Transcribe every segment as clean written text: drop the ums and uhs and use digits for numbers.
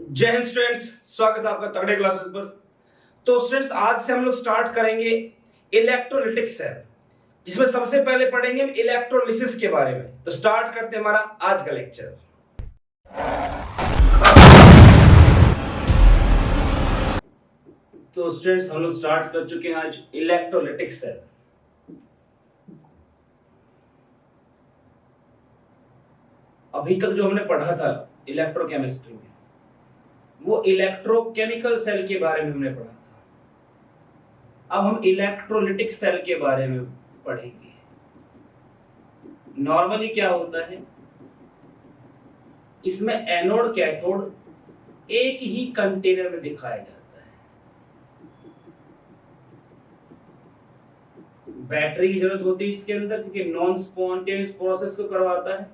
जय हिंद स्टूडेंट्स, स्वागत है आपका तगड़े क्लासेस पर। तो स्टूडेंट्स, आज से हम लोग स्टार्ट करेंगे इलेक्ट्रोलिटिक सेल, जिसमें सबसे पहले पढ़ेंगे हम इलेक्ट्रोलिसिस के बारे में। तो स्टार्ट करते हैं हमारा आज का लेक्चर। तो स्टूडेंट्स, हम लोग स्टार्ट कर चुके हैं आज इलेक्ट्रोलिटिक सेल। अभी तक जो हमने पढ़ा था इलेक्ट्रोकेमिस्ट्री में, वो इलेक्ट्रोकेमिकल सेल के बारे में हमने पढ़ा था। अब हम इलेक्ट्रोलिटिक सेल के बारे में पढ़ेंगे। नॉर्मली क्या होता है, इसमें एनोड कैथोड एक ही कंटेनर में दिखाया जाता है। बैटरी की जरूरत होती है इसके अंदर, क्योंकि नॉन स्पॉन्टेनियस प्रोसेस को करवाता है।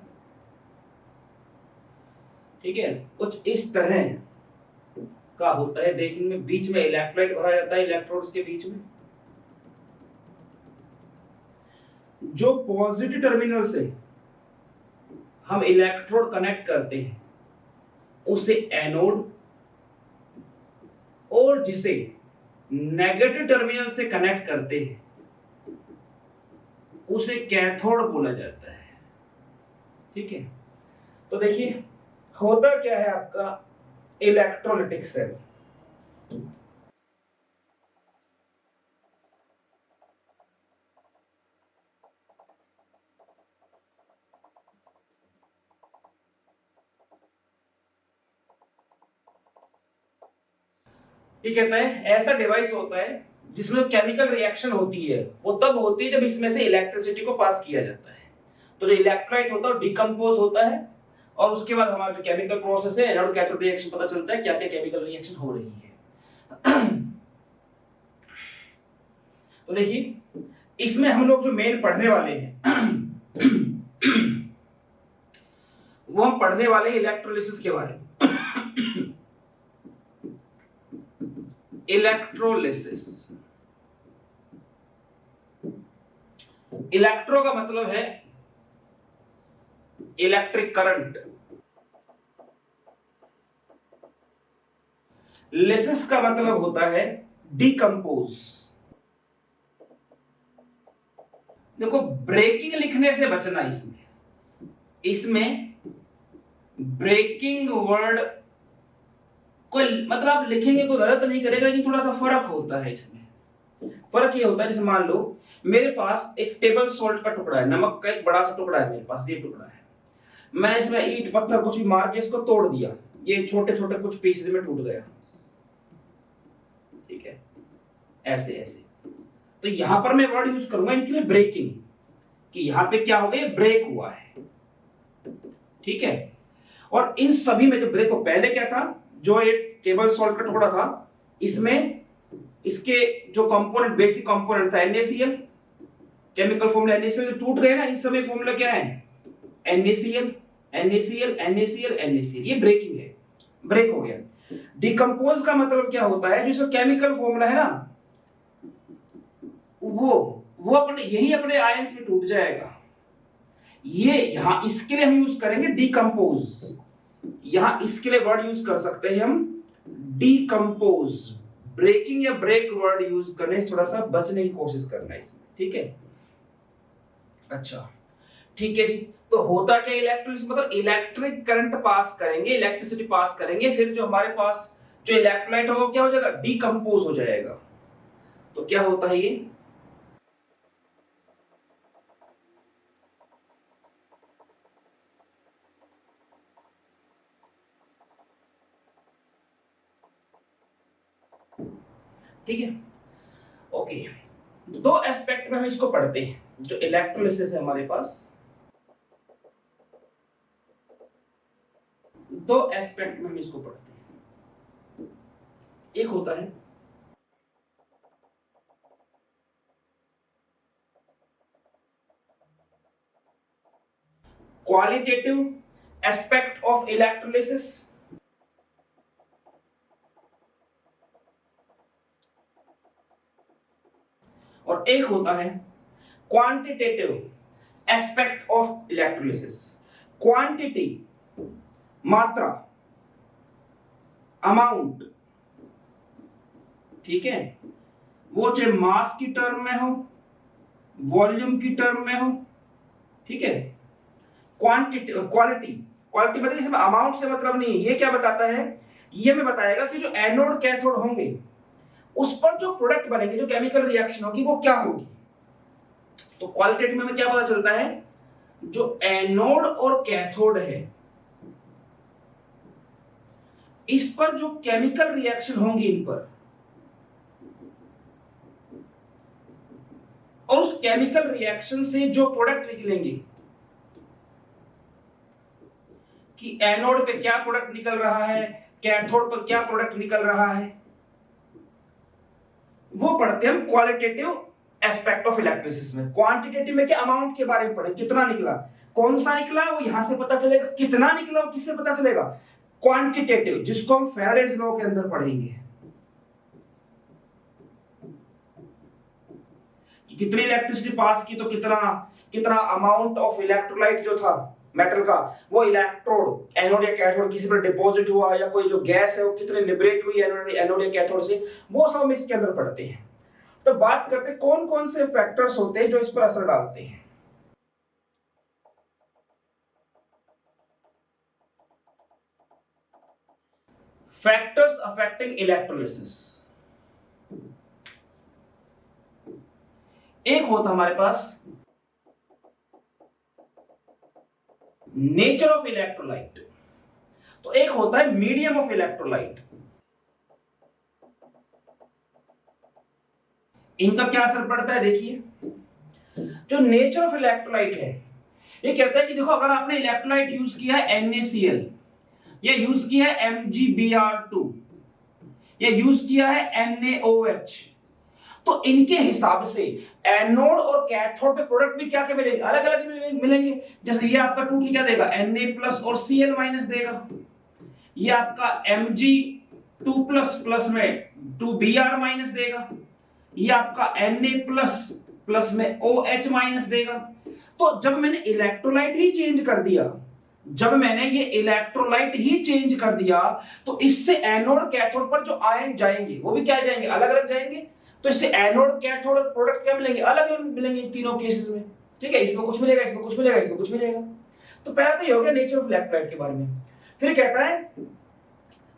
ठीक है, कुछ इस तरह का होता है देखने में। बीच में इलेक्ट्रोलाइट भरा जाता है, इलेक्ट्रोड्स के बीच में। जो पॉजिटिव टर्मिनल से हम इलेक्ट्रोड कनेक्ट करते हैं उसे एनोड, और जिसे नेगेटिव टर्मिनल से कनेक्ट करते हैं उसे कैथोड बोला जाता है। ठीक है, तो देखिए होता क्या है आपका इलेक्ट्रोलिटिक सेल। ये कहता है ऐसा डिवाइस होता है जिसमें केमिकल रिएक्शन होती है, वो तब होती है जब इसमें से इलेक्ट्रिसिटी को पास किया जाता है। तो जो इलेक्ट्रोलाइट होता है डिकम्पोज होता है, और उसके बाद हमारा जो केमिकल प्रोसेस है, एनोड कैथोड रिएक्शन, पता चलता है क्या क्या केमिकल रिएक्शन हो रही है। तो देखिए, इसमें हम लोग जो मेन पढ़ने वाले हैं वो हम पढ़ने वाले हैं इलेक्ट्रोलिसिस के बारे में। इलेक्ट्रोलिसिस, इलेक्ट्रो का मतलब है इलेक्ट्रिक करंट, लिसिस का मतलब होता है डिकम्पोज। देखो, ब्रेकिंग लिखने से बचना। इसमें ब्रेकिंग वर्ड कोई मतलब आप लिखेंगे कोई गलत नहीं करेगा, लेकिन थोड़ा सा फर्क होता है इसमें। फर्क ये होता है, जैसे मान लो मेरे पास एक टेबल सॉल्ट का टुकड़ा है, नमक का एक बड़ा सा टुकड़ा है मेरे पास, ये टुकड़ा है। मैंने इसमें ईंट पत्थर कुछ भी मार के इसको तोड़ दिया, ये छोटे छोटे कुछ पीसेस में टूट गया। ठीक है, ऐसे ऐसे। तो यहां पर मैं वर्ड यूज करूंगा इनके लिए ब्रेकिंग, कि यहां पे क्या हो गया, ब्रेक हुआ है। ठीक है, और इन सभी में जो ब्रेक हो, पहले क्या था, जो ये टेबल सॉल्ट का टुकड़ा था, इसमें इसके जो कंपोनेंट, बेसिक कंपोनेंट था NaCl, केमिकल फॉर्मूला NaCl टूट गए ना। इस समय फॉर्मूला क्या है, NaCl NaCl NaCl NaCl। ये ब्रेकिंग है, ब्रेक हो गया। डिकम्पोज का मतलब क्या होता है, जो केमिकल फॉर्मूला है ना, वो अपने यही अपने आयंस में टूट जाएगा। ये यहां इसके लिए हम यूज करेंगे डिकम्पोज। यहां इसके लिए वर्ड यूज कर सकते हैं हम डिकम्पोज। ब्रेकिंग या ब्रेक वर्ड यूज करने से थोड़ा सा बचने की कोशिश करना इसमें। ठीक है, अच्छा ठीक है जी। तो होता क्या इलेक्ट्रोलिसिस, मतलब इलेक्ट्रिक करंट पास करेंगे, इलेक्ट्रिसिटी पास करेंगे, फिर जो हमारे पास जो इलेक्ट्रोलाइट होगा क्या हो जाएगा, डिकम्पोज हो जाएगा। तो क्या होता है ये, ठीक है, ओके। दो एस्पेक्ट में हम इसको पढ़ते हैं, जो इलेक्ट्रोलिसिस है हमारे पास, दो एस्पेक्ट में हम इसको पढ़ते हैं। एक होता है क्वालिटेटिव एस्पेक्ट ऑफ इलेक्ट्रोलिसिस, और एक होता है quantitative aspect of electrolysis. Quantity, मात्रा, अमाउंट, ठीक है, वो चाहे मास की टर्म में हो, वॉल्यूम की टर्म में हो, ठीक है, क्वांटिटी, क्वालिटी, क्वालिटी मतलब इसमें अमाउंट से मतलब नहीं है। ये क्या बताता है, ये हमें बताएगा कि जो एनोड कैथोड होंगे उस पर जो प्रोडक्ट बनेंगे, जो केमिकल रिएक्शन होगी वो क्या होगी। तो क्वालिटेटिव में हमें क्या पता चलता है, जो एनोड और कैथोड है इस पर जो केमिकल रिएक्शन होंगी इन पर, और उस केमिकल रिएक्शन से जो प्रोडक्ट निकलेंगे कि एनोड पे क्या प्रोडक्ट निकल रहा है, कैथोड पर क्या प्रोडक्ट निकल रहा है, वो पढ़ते हैं हम क्वालिटेटिव एस्पेक्ट ऑफ इलेक्ट्रोलिसिस में। क्वांटिटेटिव में क्या, अमाउंट के बारे में पढ़े, कितना निकला, कौन सा निकला, वो यहां से पता चलेगा, कितना निकला वो किससे पता चलेगा, क्वांटिटेटिव, जिसको हम फैराडेज लॉ के अंदर पढ़ेंगे। कितनी इलेक्ट्रिसिटी पास की तो कितना कितना अमाउंट ऑफ इलेक्ट्रोलाइट जो था मेटल का, वो इलेक्ट्रोड, एनोड या कैथोड किसी पर डिपॉजिट हुआ, या कोई जो गैस है वो कितने लिबरेट हुई एनोड या कैथोड से, वो सब हम इसके अंदर पढ़ते हैं। तो बात करते हैं कौन कौन से फैक्टर्स होते हैं जो इस पर असर डालते हैं। Factors affecting electrolysis. एक होता हमारे पास नेचर ऑफ इलेक्ट्रोलाइट, तो एक होता है मीडियम ऑफ इलेक्ट्रोलाइट। इनका क्या असर पड़ता है, देखिए जो नेचर ऑफ इलेक्ट्रोलाइट है ये कहता है कि देखो अगर आपने इलेक्ट्रोलाइट यूज किया है NaCl, या यूज किया है MgBr2, या यूज किया है NaOH, तो इनके हिसाब से एनोड और कैथोड पे प्रोडक्ट भी क्या क्या मिलेंगे, अलग अलग मिलेंगे। जैसे ये आपका टूटल क्या देगा, Na+ और Cl- देगा, ये आपका Mg2+ में 2Br- देगा, ये आपका Na+ में OH- देगा। तो जब मैंने इलेक्ट्रोलाइट ही चेंज कर दिया, जब मैंने ये इलेक्ट्रोलाइट ही चेंज कर दिया, तो इससे एनोड कैथोड पर जो आयन जाएंगे वो भी क्या जाएंगे, अलग अलग जाएंगे। तो इससे एनोड कैथोड और प्रोडक्ट क्या मिलेंगे, अलग अलग मिलेंगे इन तीनों केसेस में, ठीक है, इसमें कुछ मिलेगा, इसमें कुछ मिलेगा, इसमें कुछ मिलेगा। तो पहला तो ये हो गया नेचर ऑफ इलेक्ट्रोलाइट के बारे में। फिर कहता है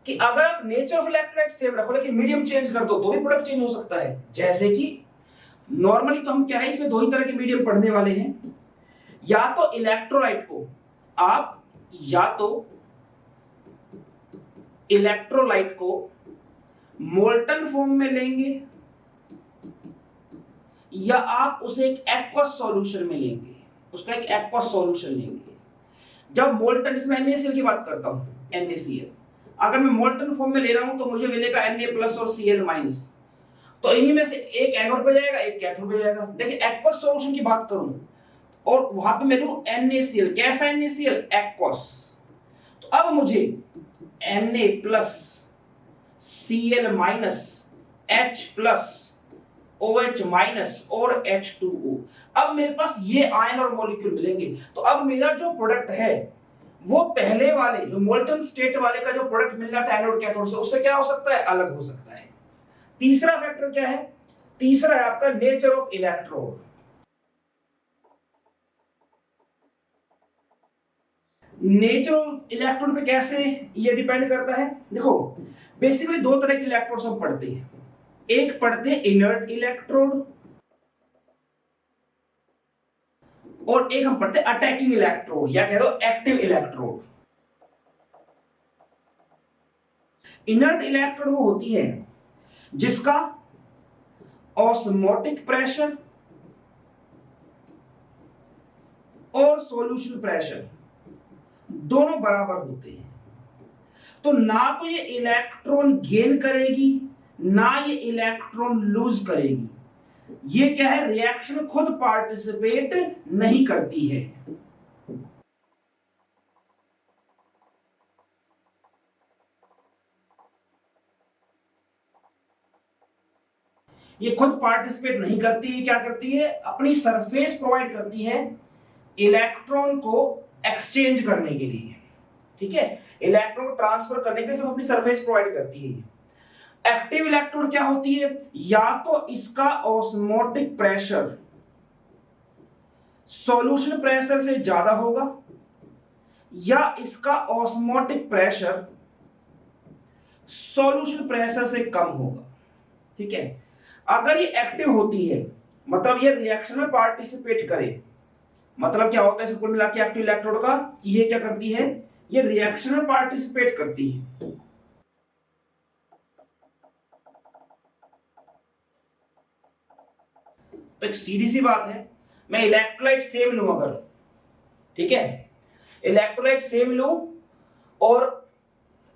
कि अगर आप नेचर ऑफ इलेक्ट्रोलाइट सेम रखो लेकिन मीडियम चेंज कर दो तो भी प्रोडक्ट चेंज हो सकता है। जैसे कि नॉर्मली तो हम क्या है, इसमें दो ही तरह के मीडियम पढ़ने वाले हैं, या तो इलेक्ट्रोलाइट को आप या तो इलेक्ट्रोलाइट को मोल्टन फॉर्म में लेंगे, या आप उसे एक एक्वस सॉल्यूशन में लेंगे, उसका एक एक्वस सॉल्यूशन लेंगे। जब मोल्टन, इसमें NaCl की बात करता हूं, NaCl अगर मैं मोल्टन फॉर्म में ले रहा हूं तो मुझे मिलेगा Na+ और Cl-, तो इन्हीं में से एक एनोड पे जाएगा, एक कैथोड पे जाएगा। देखिए एक्वस सॉल्यूशन की बात करूं और वहां पे मैं लूं NaCl, कैसा NaCl, एक्वस, तो अब मुझे Na+ Cl-, H+ OH- और H2O, अब मेरे पास ये आयन और मॉलिक्यूल मिलेंगे। तो अब मेरा जो प्रोडक्ट है वो पहले वाले जो मोल्टन स्टेट वाले का जो प्रोडक्ट मिल रहा था एनोड कैथोड से, उससे क्या हो सकता है, अलग हो सकता है। तीसरा फैक्टर क्या है, तीसरा है आपका nature of electrode. Nature of electrode पे कैसे ये डिपेंड करता है, देखो बेसिकली दो तरह के इलेक्ट्रोड्स हम पढ़ते हैं, एक पढ़ते हैं इनर्ट इलेक्ट्रोड और एक हम पढ़ते हैं अटैकिंग इलेक्ट्रोड, या कह दो एक्टिव इलेक्ट्रोड। इनर्ट इलेक्ट्रोड वो होती है जिसका ऑस्मोटिक प्रेशर और सॉल्यूशन प्रेशर दोनों बराबर होते हैं। तो ना तो ये इलेक्ट्रॉन गेन करेगी ना ये इलेक्ट्रॉन लूज करेगी। ये क्या है, रिएक्शन खुद पार्टिसिपेट नहीं करती है। ये खुद पार्टिसिपेट नहीं करती है, क्या करती है, अपनी सरफेस प्रोवाइड करती है इलेक्ट्रॉन को एक्सचेंज करने के लिए, ठीक है। इलेक्ट्रॉन ट्रांसफर करने के लिए सिर्फ अपनी सरफेस प्रोवाइड करती है। एक्टिव इलेक्ट्रोड क्या होती है, या तो इसका ऑस्मोटिक प्रेशर सॉल्यूशन प्रेशर से ज्यादा होगा, या इसका ऑस्मोटिक प्रेशर सॉल्यूशन प्रेशर से कम होगा। ठीक है, अगर ये एक्टिव होती है मतलब ये रिएक्शन में पार्टिसिपेट करे, मतलब क्या होता है कुल मिला के एक्टिव इलेक्ट्रोड का, कि ये क्या करती है, ये रिएक्शन में पार्टिसिपेट करती है। तो एक सीधी सी बात है, मैं इलेक्ट्रोलाइट सेम लूं अगर, ठीक है, इलेक्ट्रोलाइट सेम लूं और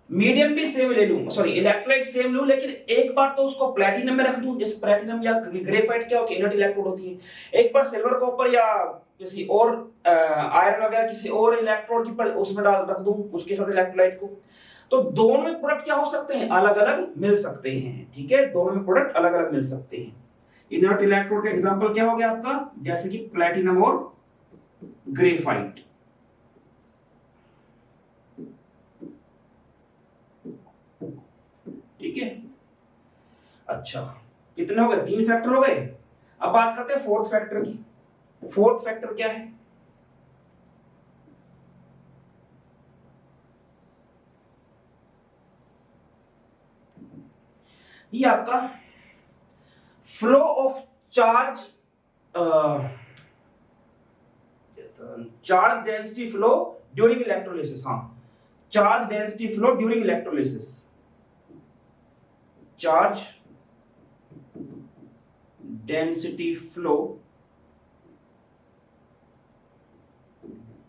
मीडियम भी सेम ले लूं, सॉरी इलेक्ट्रोलाइट सेम लूं, लेकिन एक बार तो उसको प्लैटिनम में रख दूं, जैसे प्लैटिनम या ग्रेफाइट क्या होती है, इनर्ट इलेक्ट्रोड होती है, एक बार सिल्वर कॉपर या किसी और आयरन वगैरह किसी और इलेक्ट्रोड की पर उसमें डाल रख दूं उसके साथ इलेक्ट्रोलाइट को, तो दोनों में प्रोडक्ट क्या हो सकते हैं, अलग अलग मिल सकते हैं। ठीक है, दोनों में प्रोडक्ट अलग अलग मिल सकते हैं। इनर्ट इलेक्ट्रोड का एग्जांपल क्या हो गया आपका, जैसे कि प्लैटिनम और ग्रेफाइट। ठीक है, अच्छा कितने हो गए, 3 फैक्टर हो गए। अब बात करते हैं फोर्थ फैक्टर की। फोर्थ फैक्टर क्या है, ये आपका flow of charge, charge density flow during electrolysis. हाँ, charge density flow during electrolysis, charge density flow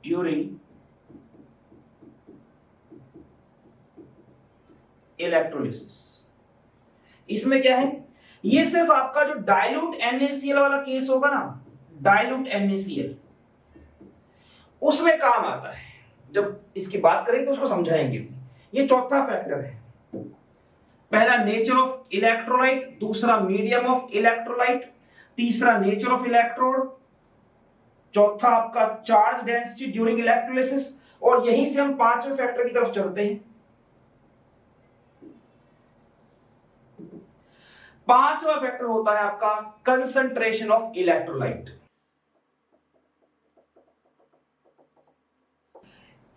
during electrolysis. इसमें क्या है, ये सिर्फ आपका जो डाइल्यूट NaCl वाला केस होगा ना, डाइल्यूट NaCl, उसमें काम आता है। जब इसकी बात करेंगे तो उसको समझाएंगे। ये चौथा फैक्टर है, पहला नेचर ऑफ इलेक्ट्रोलाइट, दूसरा मीडियम ऑफ इलेक्ट्रोलाइट, तीसरा नेचर ऑफ इलेक्ट्रोड, चौथा आपका चार्ज डेंसिटी ड्यूरिंग इलेक्ट्रोलिसिस, और यहीं से हम पांचवें फैक्टर की तरफ चलते हैं। पांचवा फैक्टर होता है आपका कंसंट्रेशन ऑफ इलेक्ट्रोलाइट।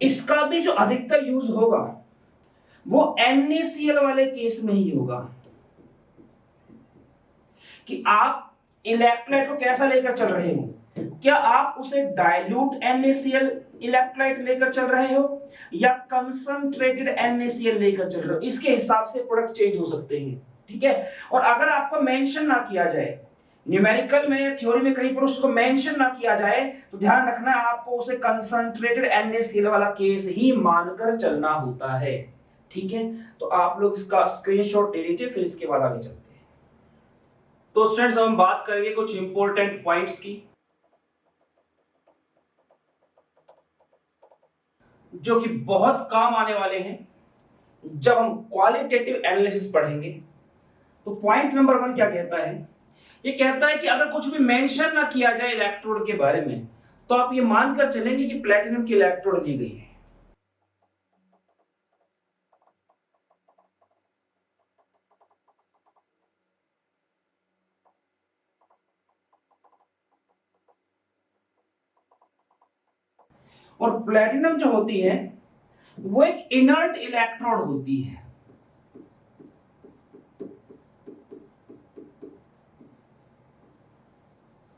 इसका भी जो अधिकतर यूज होगा वो NaCl वाले केस में ही होगा, कि आप इलेक्ट्रोलाइट को कैसा लेकर चल रहे हो, क्या आप उसे डाइल्यूट NaCl इलेक्ट्रोलाइट लेकर चल रहे हो या कंसंट्रेटेड NaCl लेकर चल रहे हो, इसके हिसाब से प्रोडक्ट चेंज हो सकते हैं। ठीक है, और अगर आपको मेंशन ना किया जाए न्यूमेरिकल में या थ्योरी में कहीं पर उसको मेंशन ना किया जाए, तो ध्यान रखना आपको उसे कंसंट्रेटेड NaCl वाला केस ही मानकर चलना होता है। ठीक है, तो आप लोग इसका स्क्रीनशॉट ले लीजिए, फिर इसके बाद आगे चलते हैं। तो स्टूडेंट्स हम बात करेंगे कुछ इंपॉर्टेंट पॉइंट्स की, जो कि बहुत काम आने वाले हैं जब हम क्वालिटेटिव एनालिसिस पढ़ेंगे। तो पॉइंट नंबर 1 क्या कहता है, ये कहता है कि अगर कुछ भी मेंशन ना किया जाए इलेक्ट्रोड के बारे में, तो आप ये मानकर चलेंगे कि प्लैटिनम की इलेक्ट्रोड दी गई है। और प्लैटिनम जो होती है वो एक इनर्ट इलेक्ट्रोड होती है।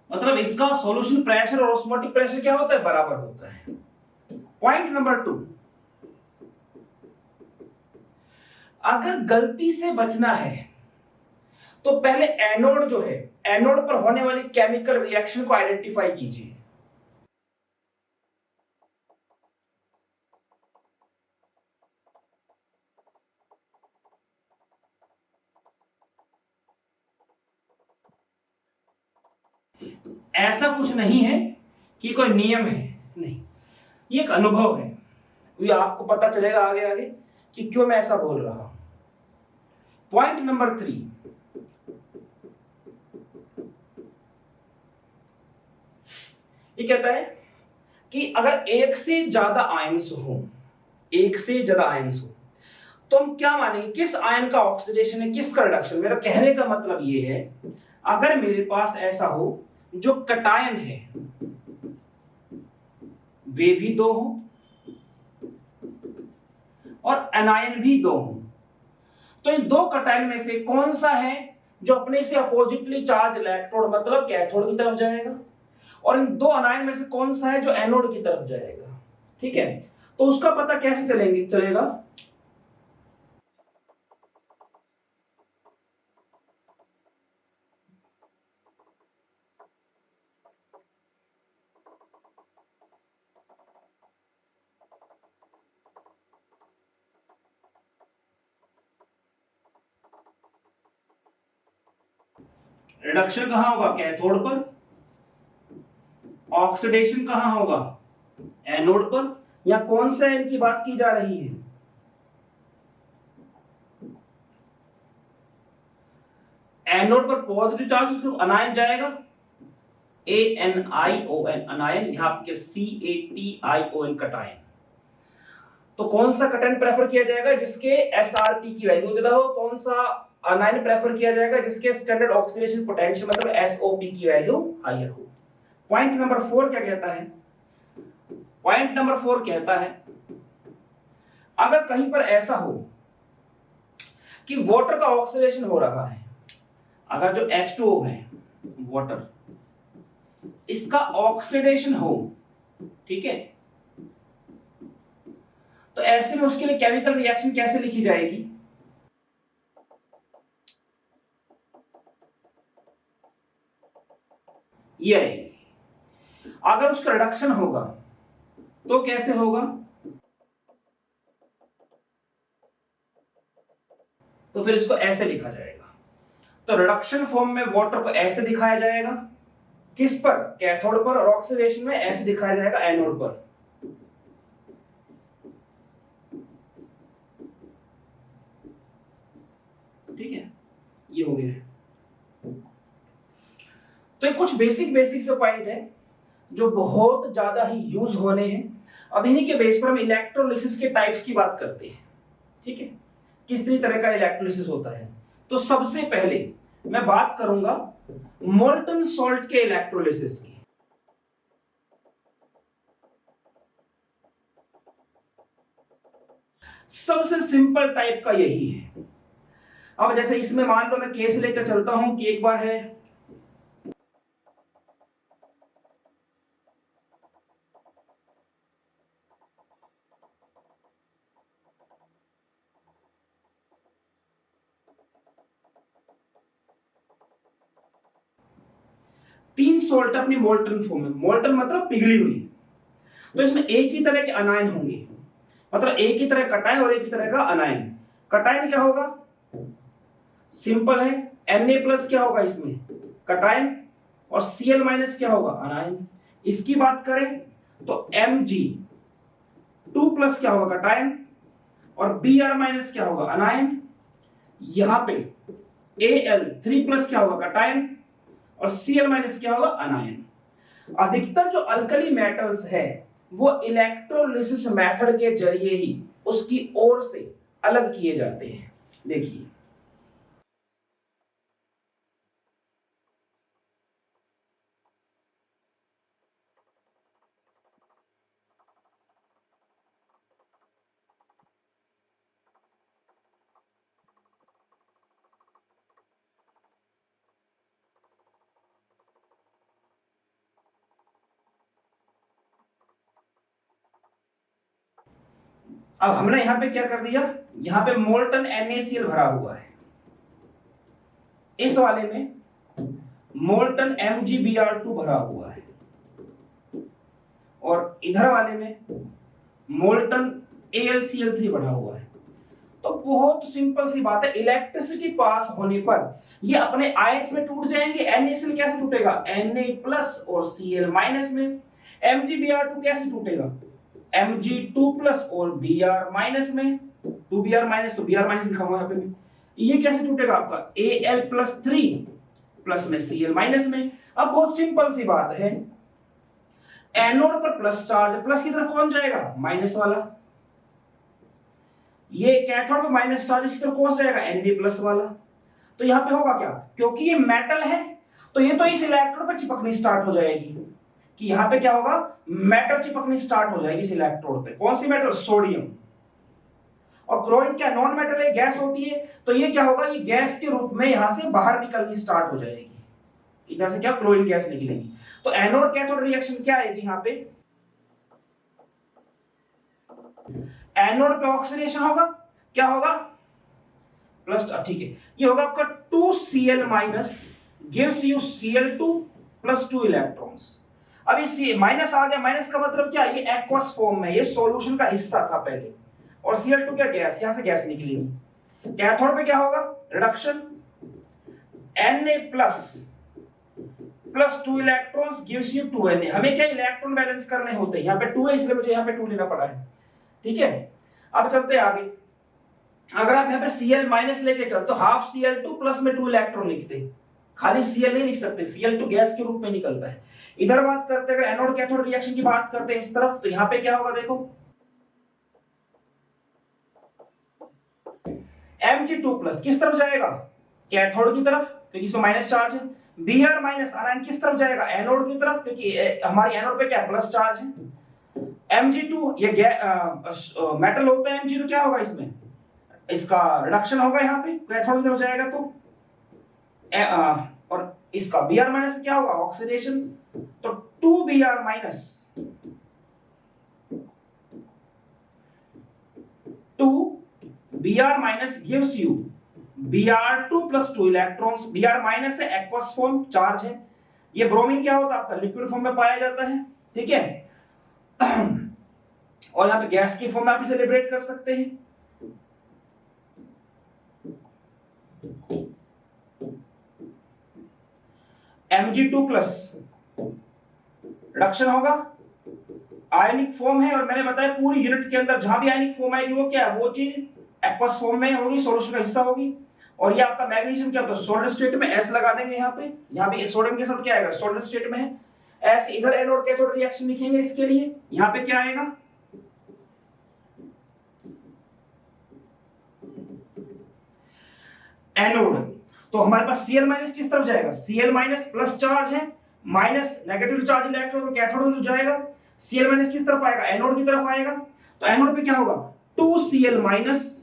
मतलब इसका सॉल्यूशन प्रेशर और ऑस्मोटिक प्रेशर क्या होता है, बराबर होता है। पॉइंट नंबर 2, अगर गलती से बचना है तो पहले एनोड जो है, एनोड पर होने वाली केमिकल रिएक्शन को आइडेंटिफाई कीजिए। ऐसा कुछ नहीं है कि कोई नियम है, नहीं, ये एक अनुभव है। ये आपको पता चलेगा आगे आगे कि क्यों मैं ऐसा बोल रहा हूं। पॉइंट नंबर 3, ये कहता है कि अगर एक से ज्यादा आयंस हो एक से ज्यादा आयन्स हो, तो हम क्या मानेंगे, किस आयन का ऑक्सीडेशन है, किसका रिडक्शन। मेरा कहने का मतलब ये है, अगर मेरे पास ऐसा हो जो कटायन है वे भी दो हो और एनायन भी दो हो, तो इन दो कटायन में से कौन सा है जो अपने से अपोजिटली चार्ज इलेक्ट्रोड मतलब कैथोड की तरफ जाएगा, और इन दो अनायन में से कौन सा है जो एनोड की तरफ जाएगा। ठीक है, तो उसका पता कैसे चलेगा। रिडक्शन कहां होगा, कैथोड पर, ऑक्सीडेशन कहां होगा, एनोड पर, या कौन सा इनकी बात की जा रही है। एनोड पर पॉजिटिव चार्ज उसको अनायन जाएगा, ANION अनायन, यहां आपके CATION कटायन। तो कौन सा कटायन प्रेफर किया जाएगा जिसके SRP की वैल्यू ज्यादा हो, कौन सा अनायन प्रेफर किया जाएगा जिसके स्टैंडर्ड ऑक्सीडेशन पोटेंशियल मतलब SOP की वैल्यू हायर हो। पॉइंट नंबर 4 क्या कहता है, पॉइंट नंबर 4 कहता है अगर कहीं पर ऐसा हो कि वाटर का ऑक्सीडेशन हो रहा है, अगर जो H2O है वाटर, इसका ऑक्सीडेशन हो, ठीक है, तो ऐसे में उसके लिए केमिकल रिएक्शन कैसे लिखी जाएगी, ये अगर उसका रिडक्शन होगा तो कैसे होगा, तो फिर इसको ऐसे लिखा जाएगा। तो रिडक्शन फॉर्म में वाटर को ऐसे दिखाया जाएगा, किस पर, कैथोड पर, और ऑक्सीडेशन में ऐसे दिखाया जाएगा एनोड पर। ठीक है, ये हो गया। तो ये कुछ बेसिक से पॉइंट है जो बहुत ज्यादा ही यूज होने हैं। अब इन्हीं के बेस पर हम इलेक्ट्रोलिसिस के टाइप्स की बात करते हैं। ठीक है, किस तरह का इलेक्ट्रोलिसिस होता है। तो सबसे पहले मैं बात करूंगा मोल्टन सॉल्ट के इलेक्ट्रोलिसिस की। सबसे सिंपल टाइप का यही है। अब जैसे इसमें मान लो मैं केस लेकर चलता हूं कि एक बार है तीन सोल्ट अपनी मोल्टन फॉर्म में, मोल्टन मतलब पिघली हुई, तो इसमें एक ही तरह के अनायन होंगे, मतलब एक ही तरह कटायन और एक ही तरह का अनायन। कटायन क्या होगा, सिंपल है, Na+ क्या होगा इसमें, कटायन, और Cl- क्या होगा, अनायन। इसकी बात करें तो Mg2+ क्या होगा, कटायन, और Br- क्या होगा, अनायन। यहां पे Al3+ क्या होगा, कटायन, और Cl- क्या होगा, अनायन। अधिकतर जो अल्कली मेटल्स है वो इलेक्ट्रोलिसिस मेथड के जरिए ही उसकी ओर से अलग किए जाते हैं। देखिए अब हमने यहां पे क्या कर दिया, यहां पे मोल्टन NaCl भरा हुआ है, इस वाले में मोल्टन MgBr2 भरा हुआ है, और इधर वाले में मोल्टन AlCl3 भरा हुआ है। तो बहुत सिंपल सी बात है, इलेक्ट्रिसिटी पास होने पर ये अपने आयन्स में टूट जाएंगे। NaCl कैसे टूटेगा, Na+ और Cl- में। MgBr2 कैसे टूटेगा, Mg2+ और Br- में, 2Br- तो Br- लिखा हुआ है यहाँ पे। ये कैसे टूटेगा आपका Al+3+ में Cl- में। अब बहुत सिंपल सी बात है, एनोड पर प्लस चार्ज, प्लस की तरफ कौन जाएगा, माइनस वाला। ये कैथोड पे माइनस चार्ज इस तरफ पहुंच जाएगा Na+ वाला। तो यहाँ पे होगा क्या, क्योंकि ये मेटल है तो ये तो इस इलेक्ट्रोड पे चिपकनी स्टार्ट हो जाएगी, कि यहाँ पे क्या होगा, मेटल चिपकनी स्टार्ट हो जाएगी इस इलेक्ट्रोड पे। कौन सी मेटल, सोडियम। और क्लोरीन क्या नॉन मेटल है, गैस होती है, तो ये क्या होगा, ये गैस के रूप में यहां से बाहर निकलनी स्टार्ट हो जाएगी, इधर से क्या क्लोरीन गैस निकलेगी। तो एनोड कैथोड रिएक्शन क्या आएगी यहाँ पे, एनोड पे ऑक्सीडेशन होगा, क्या होगा, प्लस, ठीक है, ये होगा आपका 2Cl- gives you Cl2 + 2 electrons. अब ये माइनस आ गया, माइनस का मतलब क्या, ये एक्वस फॉर्म में, ये सॉल्यूशन का हिस्सा था पहले, और Cl2 क्या, गैस, यहां से गैस निकलेगी। कैथोड पे क्या होगा, reduction, Na+ + 2 electrons gives you 2Na। हमें क्या इलेक्ट्रॉन बैलेंस करने होते हैं, यहाँ पे 2 है इसलिए मुझे यहाँ पे 2 लेना पड़ा है, ठीक है। अब चलते हैं आगे, अगर आप यहाँ पे Cl- लेके चल तो हाफ Cl2 प्लस में 2 इलेक्ट्रॉन लिखते, खाली Cl नहीं लिख सकते, Cl2 गैस के रूप में निकलता है। इधर बात करते हैं, अगर एनोड कैथोड रिएक्शन की बात करते हैं इस तरफ, तो यहाँ पे क्या होगा, देखो Mg2+ किस तरफ जाएगा, कैथोड की तरफ, क्योंकि इसमें माइनस चार्ज है। Br- आनायन किस तरफ जाएगा, एनोड की तरफ, क्योंकि हमारी एनोड पे क्या प्लस चार्ज है। Mg2 ये मेटल होता है Mg, तो क्या होगा इसमें, इसका रिडक्शन होगा यहाँ पे, कैथोड की तरफ जाएगा तो और इसका Br- से क्या होगा, ऑक्सीडेशन, तो 2Br- 2Br- gives you Br2 + 2 electrons. Br- से एक्वस फॉर्म चार्ज है, ये ब्रोमीन क्या होता है आपका, लिक्विड फॉर्म में पाया जाता है, ठीक है। और यहाँ पे गैस की फॉर्म में आप इसे लिबरेट कर सकते हैं। Mg2+ रिडक्शन होगा, आयनिक फॉर्म है, और मैंने बताया पूरी यूनिट के अंदर जहां भी आयनिक फॉर्म आएगी वो क्या है, वो चीज एक्वस फॉर्म में होगी, सॉल्यूशन का हिस्सा होगी। और ये आपका मैग्नीशियम क्या होता है, सॉलिड स्टेट में, S लगा देंगे यहाँ पे सोडियम के साथ क्या आएगा, सॉलिड स्टेट में है S। इधर एनोड कैथोड रिएक्शन लिखेंगे इसके लिए, यहाँ पे क्या आएगा, एनोड। तो हमारे पास Cl- किस तरफ जाएगा, Cl- प्लस चार्ज है, माइनस नेगेटिव चार्ज इलेक्ट्रॉन तो कैथोड की तरफ जाएगा। Cl- किस तरफ आएगा, एनोड की तरफ आएगा, तो एनोड पे क्या होगा, 2Cl-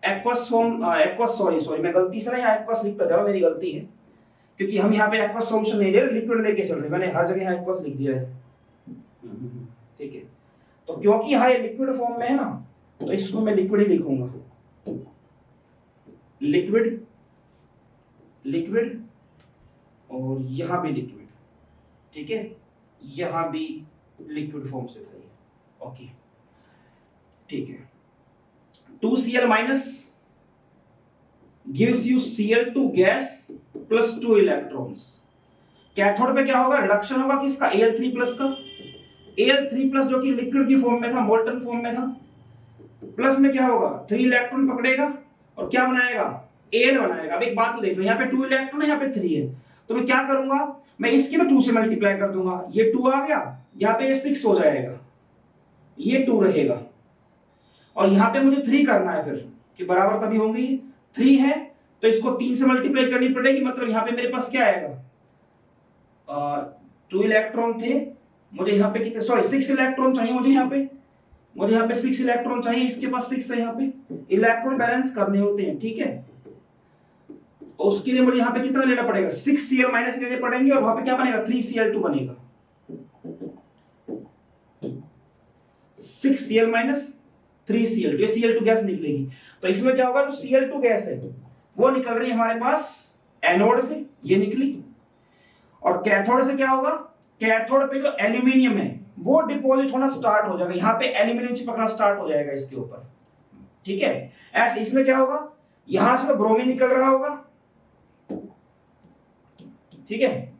aqueous form, aqueous, sorry मैं गलती से ना यहाँ एक्वस लिखता जा रहा हूं, मेरी गलती है, क्योंकि हम यहाँ पे एक्वस सॉल्यूशन नहीं ले रहे, लिक्विड लेके चल रहे, मैंने हर जगह यहाँ एक्वस लिख दिया है, ठीक है। तो क्योंकि यहाँ ये लिक्विड फॉर्म में है ना, तो इसको मैं लिक्विड ही लिखूंगा, लिक्विड, लिक्विड, और यहां भी लिक्विड, ठीक है, यहां भी लिक्विड फॉर्म से था ये, ओके, ठीक है। 2Cl- gives you Cl2 gas + 2 electrons. Cathode पे क्या होगा, रिडक्शन होगा किसका, Al3+ का, Al3+ जो कि लिक्विड की फॉर्म में था, मोल्टन फॉर्म में था, प्लस में क्या होगा, 3 इलेक्ट्रॉन पकड़ेगा और क्या बनाएगा, Al बनाएगा। अब एक बात देख लो, यहाँ पे 2 इलेक्ट्रॉन है, यहाँ पे 3 है, तो मैं क्या करूंगा, मैं इसकी तो 2 से मल्टीप्लाई कर दूंगा, ये 2 आ गया, यहाँ पे 6 हो जाएगा, ये 2 रहेगा, और यहाँ पे मुझे 3 करना है फिर, कि बराबर तभी होंगी, 3 है तो इसको 3 से मल्टीप्लाई करनी पड़ेगी, मतलब यहाँ पे मेरे पास क्या आएगा, 2 इलेक्ट्रॉन थे, मुझे यहाँ पे कितने, सॉरी 6 इलेक्ट्रॉन चाहिए मुझे यहाँ पे 6 इलेक्ट्रॉन चाहिए, इसके पास 6 है, यहाँ पे इलेक्ट्रॉन बैलेंस करने होते हैं, ठीक है। तो उसके लिए मुझे यहाँ पे कितना लेना पड़ेगा, 6Cl- लेने पड़ेंगे, और वहां पे क्या बनेगा, 3Cl2 बनेगा, 6Cl- 3Cl2, ये Cl2 गैस निकलेगी। तो इसमें क्या होगा, जो Cl2 गैस है वो निकल रही है हमारे पास एनोड से, ये निकली, और कैथोड से क्या होगा, कैथोड पे जो एल्यूमिनियम है वो डिपॉजिट होना स्टार्ट हो जाएगा, यहाँ पे एल्यूमिनियम चिपकना स्टार्ट हो जाएगा इसके ऊपर, ठीक है। ऐसे इसमें क्या होगा, यहां से तो ब्रोमीन निकल रहा होगा, ठीक है,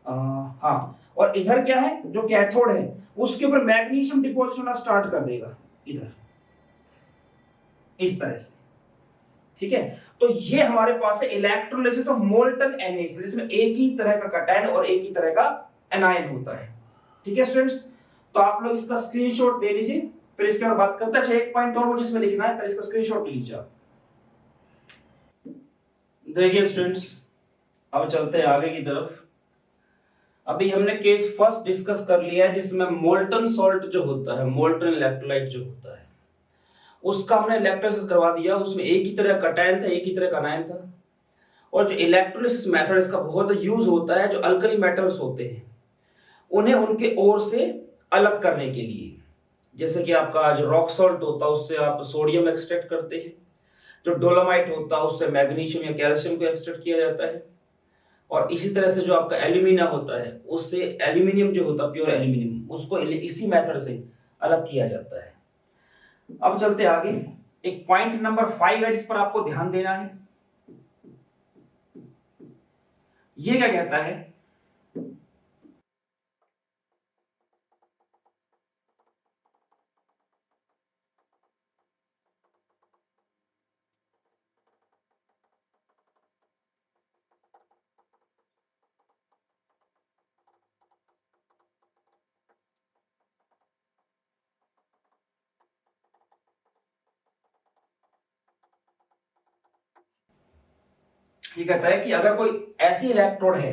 हाँ, और इधर क्या है, जो कैथोड है उसके ऊपर मैग्नीशियम डिपॉजिट होना स्टार्ट कर देगा इधर, इस तरह से, ठीक है। तो ये हमारे पास है इलेक्ट्रोलिसिस ऑफ मोल्टन Na, जिसमें एक ही तरह का कैटायन और एक ही तरह का एनायन होता है, ठीक है स्टूडेंट्स। तो आप लोग इसका स्क्रीनशॉट ले लीजिए, फिर इसके बाद बात करते हैं। अच्छा, एक पॉइंट और मुझे इसमें लिखना है, पहले इसका स्क्रीनशॉट लीजिए आप। देखिए स्टूडेंट्स, अब चलते हैं आगे की तरफ। अभी हमने केस फर्स्ट डिस्कस कर लिया है, जिसमें मोल्टन सॉल्ट जो होता है, मोल्टन इलेक्ट्रोलाइट जो होता है, उसका हमने इलेक्ट्रोलिसिस करवा दिया। उसमें एक ही तरह का कैटायन था, एक ही तरह का आनायन था। और जो इलेक्ट्रोलिसिस मेथड इसका बहुत यूज होता है, जो अल्कली मेटल्स होते हैं उन्हें उनके ओर से अलग करने के लिए। जैसे कि आपका जो रॉक सॉल्ट होता है उससे आप सोडियम एक्सट्रैक्ट करते हैं, जो डोलोमाइट होता है उससे मैग्नीशियम या कैल्शियम को एक्सट्रैक्ट किया जाता है, और इसी तरह से जो आपका एल्यूमिना होता है उससे एल्यूमिनियम जो होता है, प्योर एल्यूमिनियम, उसको इसी मेथड से अलग किया जाता है। अब चलते आगे। एक पॉइंट नंबर 5 है जिस पर आपको ध्यान देना है। ये क्या कहता है, ये कहता है कि अगर कोई ऐसी इलेक्ट्रोड है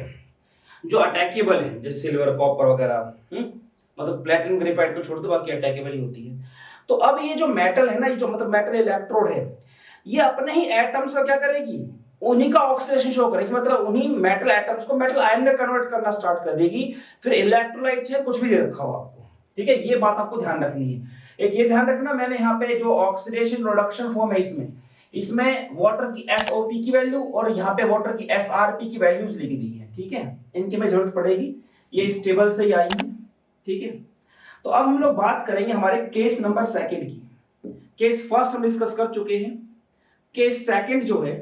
जो अटैकेबल है, जैसे सिल्वर, कॉपर वगैरह, मतलब प्लेटिनम, ग्रेफाइट को छोड़ दो, बाकी अटैकेबल ही होती है। तो अब ये जो मेटल है ना, ये जो मतलब मेटल इलेक्ट्रोड है, ये अपने ही एटम्स का क्या करेगी, उन्हीं का ऑक्सीडेशन शो करेगी, मतलब उन्हीं मेटल एटम्स को मेटल आयन में कन्वर्ट करना स्टार्ट कर देगी। फिर इलेक्ट्रोलाइट से कुछ भी दे रखा हो आपको, ठीक है, ये बात आपको ध्यान रखनी है। एक ये ध्यान रखना, मैंने यहाँ पे जो ऑक्सीडेशन रिडक्शन फॉर्म है इसमें वाटर की SO2 की वैल्यू और यहाँ पे वाटर की SRP की वैल्यूज लिख दी है, ठीक है, इनकी में जरूरत पड़ेगी, ये इस टेबल से ही आई है, ठीक है। तो अब हम लोग बात करेंगे हमारे केस नंबर 2 की। केस फर्स्ट हम डिस्कस कर चुके हैं, केस सेकंड जो है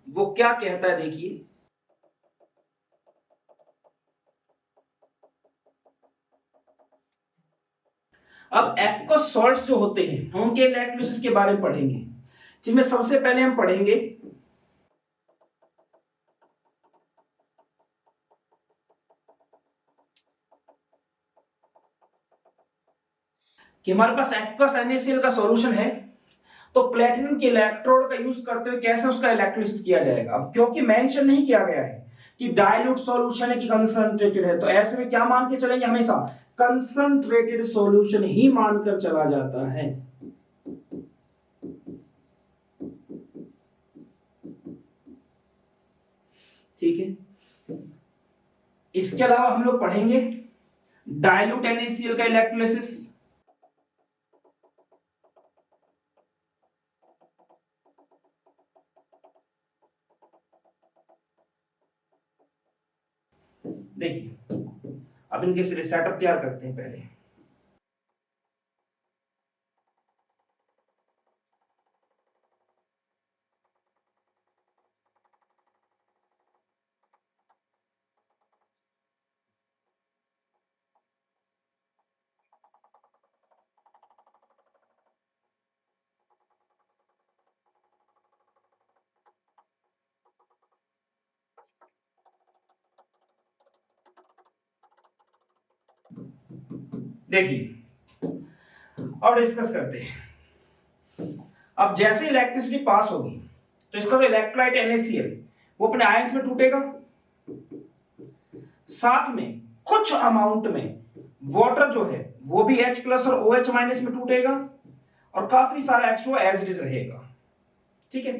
वो क्या कहता है, देखिए। अब एक्वस सॉल्ट्स जो होते हैं हम उनके इलेक्ट्रोलिसिस के बारे में पढ़ेंगे, जिनमें सबसे पहले हम पढ़ेंगे कि हमारे पास एक्वस NaCl का सॉल्यूशन है, तो प्लेटिनम के इलेक्ट्रोड का यूज करते हुए कैसे उसका इलेक्ट्रोलिसिस किया जाएगा। अब क्योंकि मेंशन नहीं किया गया है कि डाइल्यूट सॉल्यूशन है कि कंसंट्रेटेड है, तो ऐसे में क्या मान के चलेंगे, हमेशा कंसंट्रेटेड सॉल्यूशन ही मानकर चला जाता है। ठीक है, इसके अलावा हम लोग पढ़ेंगे डाइल्यूट NaCl का इलेक्ट्रोलिसिस। देखिए, अब इनके सेटअप तैयार करते हैं पहले। देखिए, और डिस्कस करते हैं। अब जैसे इलेक्ट्रिसिटी पास होगी तो इसका जो इलेक्ट्रोलाइट NaCl वो अपने आयंस में टूटेगा, साथ में कुछ अमाउंट में वाटर जो है वो भी H+ और OH- में टूटेगा, और काफी सारा H2O एज इट इज रहेगा, ठीक है।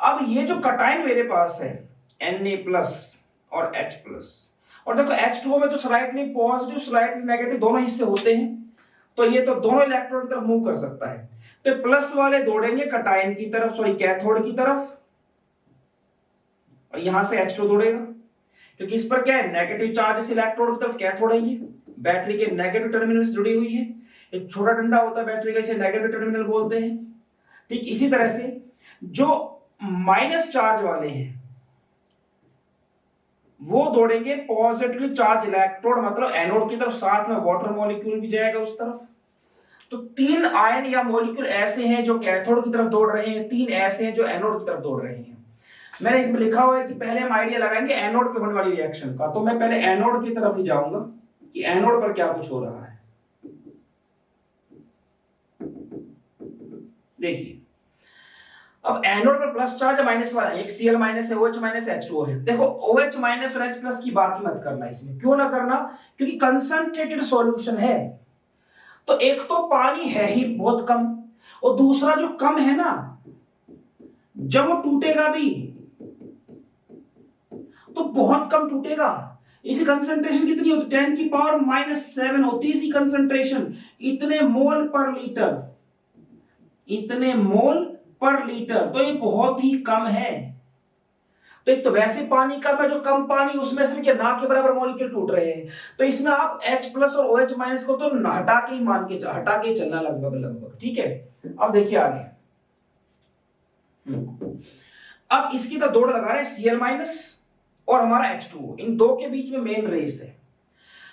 अब ये जो कटायन मेरे पास है Na+ और H+, और देखो H2O में तो स्लाइटली पॉजिटिव स्लाइटली नेगेटिव दोनों हिस्से होते हैं, तो ये तो दोनों इलेक्ट्रॉन की तरफ मूव कर सकता है। तो प्लस वाले दौड़ेंगे कटायन की तरफ, सॉरी कैथोड की तरफ, और यहां से H2 दौड़ेगा, क्योंकि इस पर क्या है, नेगेटिव चार्ज इस इलेक्ट्रोड की तरफ कैथोड है, ये बैटरी के नेगेटिव टर्मिनल से जुड़ी हुई है। एक छोटा डंडा होता है बैटरी का, इसे नेगेटिव टर्मिनल बोलते हैं। ठीक इसी तरह से जो माइनस चार्ज वाले हैं वो दौड़ेंगे पॉजिटिवली चार्ज इलेक्ट्रोड, मतलब एनोड की तरफ, साथ में वाटर मॉलिक्यूल भी जाएगा उस तरफ। तो 3 आयन या मॉलिक्यूल ऐसे हैं जो कैथोड की तरफ दौड़ रहे हैं, 3 ऐसे हैं जो एनोड की तरफ दौड़ रहे हैं। मैंने इसमें लिखा हुआ है कि पहले हम आइडिया लगाएंगे एनोड पे होने वाली रिएक्शन का, तो मैं पहले एनोड की तरफ ही जाऊंगा। कि एनोड पर क्या कुछ हो रहा है। देखिए अब एनोड पर प्लस चार्ज है माइनस वाला है, एक Cl माइनस है, OH माइनस H2O है। देखो OH माइनस और H प्लस की बात ही मत करना इसमें, क्यों ना करना, क्योंकि कंसंट्रेटेड सॉल्यूशन है। तो एक तो पानी है ही बहुत कम, और दूसरा जो कम है ना, जब वो टूटेगा भी तो बहुत कम टूटेगा। इसकी कंसंट्रेशन कितनी होती है, 10 की पावर -7 होती है इसकी कंसंट्रेशन, इतने मोल पर लीटर, इतने मोल पर लीटर, तो ये बहुत ही कम है। तो एक तो वैसे पानी कम है, जो कम पानी उसमें से क्या ना के बराबर मॉलिक्यूल टूट रहे हैं, तो इसमें आप H प्लस और OH माइनस को तो हटा के ही हटा के चलना लगभग लगभग, ठीक है। अब देखिए आगे, अब इसकी तो दौड़ लगा रहे हैं Cl माइनस और हमारा H2O, इन दो के बीच में मेन रेस है।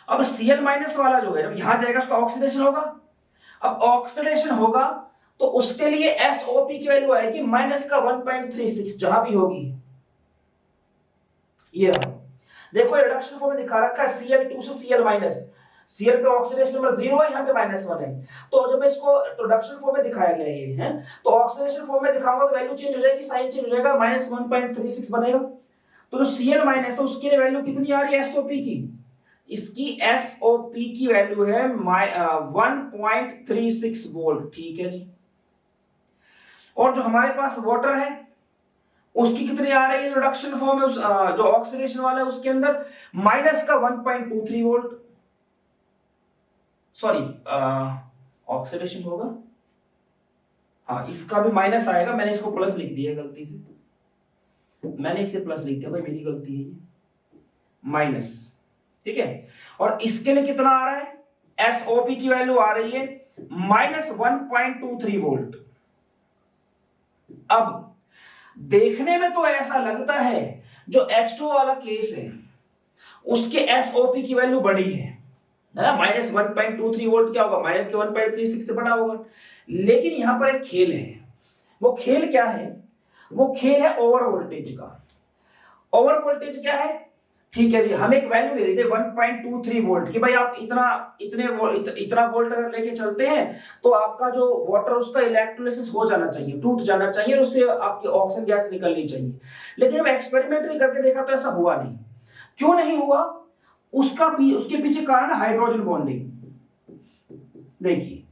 अब Cl माइनस वाला जो है यहां जाएगा, उसका ऑक्सीडेशन होगा। अब ऑक्सीडेशन होगा तो उसके लिए SOP की वैल्यू आएगी माइनस का 1.36, जहां भी होगी। ये रहा, देखो रिडक्शन फॉर्म में दिखा रखा है Cl2 से Cl माइनस, Cl पे ऑक्सीडेशन नंबर 0 है, यहाँ पे -1 है। तो जब इसको रिडक्शन फॉर्म में दिखाया गया ये है, तो ऑक्सीडेशन फॉर्म में दिखाऊंगा तो वैल्यू चेंज हो जाएगी, साइन चेंज हो जाएगा, -1.36 बनेगा। तो जो Cl माइनस है उसकी वैल्यू कितनी आ रही है SOP की, इसकी SOP की वैल्यू है 1.36 वोल्ट, ठीक है जी। और जो हमारे पास वाटर है उसकी कितनी आ रही है, रिडक्शन फॉर्म है जो ऑक्सीडेशन वाला है उसके अंदर माइनस का 1.23 वोल्ट, सॉरी ऑक्सीडेशन होगा, हाँ इसका भी माइनस आएगा, मैंने इसको प्लस लिख दिया गलती से, मैंने इसे प्लस लिख दिया भाई, मेरी गलती है ये, माइनस, ठीक है। और इसके लिए कितना आ रहा है, SOP की वैल्यू आ रही है -1.23 वोल्ट। अब देखने में तो ऐसा लगता है जो H2O वाला केस है उसके SOP की वैल्यू बड़ी है ना, -1.23 वोल्ट क्या होगा, माइनस के 1.36 से बड़ा होगा। लेकिन यहां पर एक खेल है, वो खेल क्या है, वो खेल है ओवर वोल्टेज का। ओवर वोल्टेज क्या है, ठीक है जी, हम एक वैल्यू दे देते 1.23 वोल्ट कि भाई आप इतना वोल्ट अगर लेके चलते हैं तो आपका जो वाटर उसका इलेक्ट्रोलिसिस हो जाना चाहिए, टूट जाना चाहिए, और उससे आपकी ऑक्सीजन गैस निकलनी चाहिए। लेकिन जब एक्सपेरिमेंटली करके देखा तो ऐसा हुआ नहीं। क्यों नहीं हुआ, उसके पीछे कारण है हाइड्रोजन बॉन्डिंग। देखिए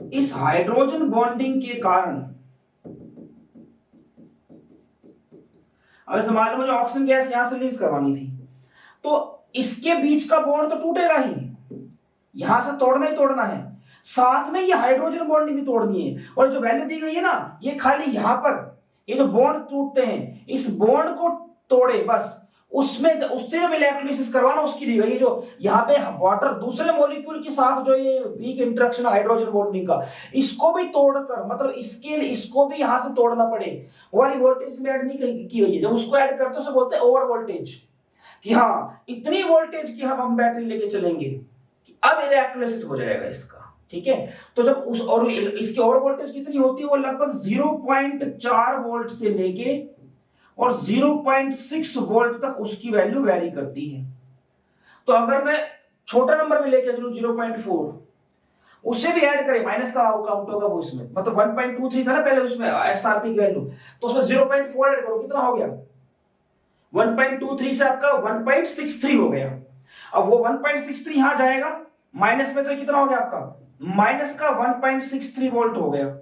इस हाइड्रोजन बॉन्डिंग के कारण, अब ऐसे मान लो मुझे ऑक्सीजन गैस यहां से रिलीज करवानी थी, तो इसके बीच का बॉन्ड तो टूटेगा ही, यहां से तोड़ना ही तोड़ना है, साथ में ये हाइड्रोजन बॉन्डिंग भी तोड़नी है। और जो वैल्यू दी गई है ना, ये खाली यहां पर ये जो बॉन्ड टूटते हैं, इस बॉन्ड को तोड़े बस, उसमें उससे जब इलेक्ट्रोलिसिस करवाना उसकी दी गई है। जो यहाँ पे वाटर दूसरे मॉलिक्यूल के साथ जो ये वीक इंटरेक्शन हाइड्रोजन बॉन्डिंग का, इसको भी तोड़कर, मतलब इसको भी यहां से तोड़ना पड़े, वाली वोल्टेज में ऐड नहीं की गई है। जब उसको ऐड करते हैं उसे बोलते हैं ओवर वोल्टेज, कि हाँ इतनी वोल्टेज की हम बैटरी लेके चलेंगे कि अब इलेक्ट्रोलिसिस हो जाएगा इसका, ठीक है। तो जब उस और इसकी ओवर वोल्टेज कितनी होती है, वो लगभग 0.4 वोल्ट से लेके और 0.6 वोल्ट तक उसकी वैल्यू वेरी करती है। तो अगर मैं छोटा नंबर भी लेके चलूं 0.4, उससे भी ऐड करें, माइनस का काउंट होगा वो इसमें, मतलब 1.23 था ना पहले उसमें SRP की वैल्यू, तो उसमें 0.4 ऐड करो, कितना हो गया, 1.23 से आपका 1.63 हो गया। अब वो 1.63 यहां जाएगा, माइनस में तो कितना हो गया आपका, माइनस का 1.63 वोल्ट हो गया।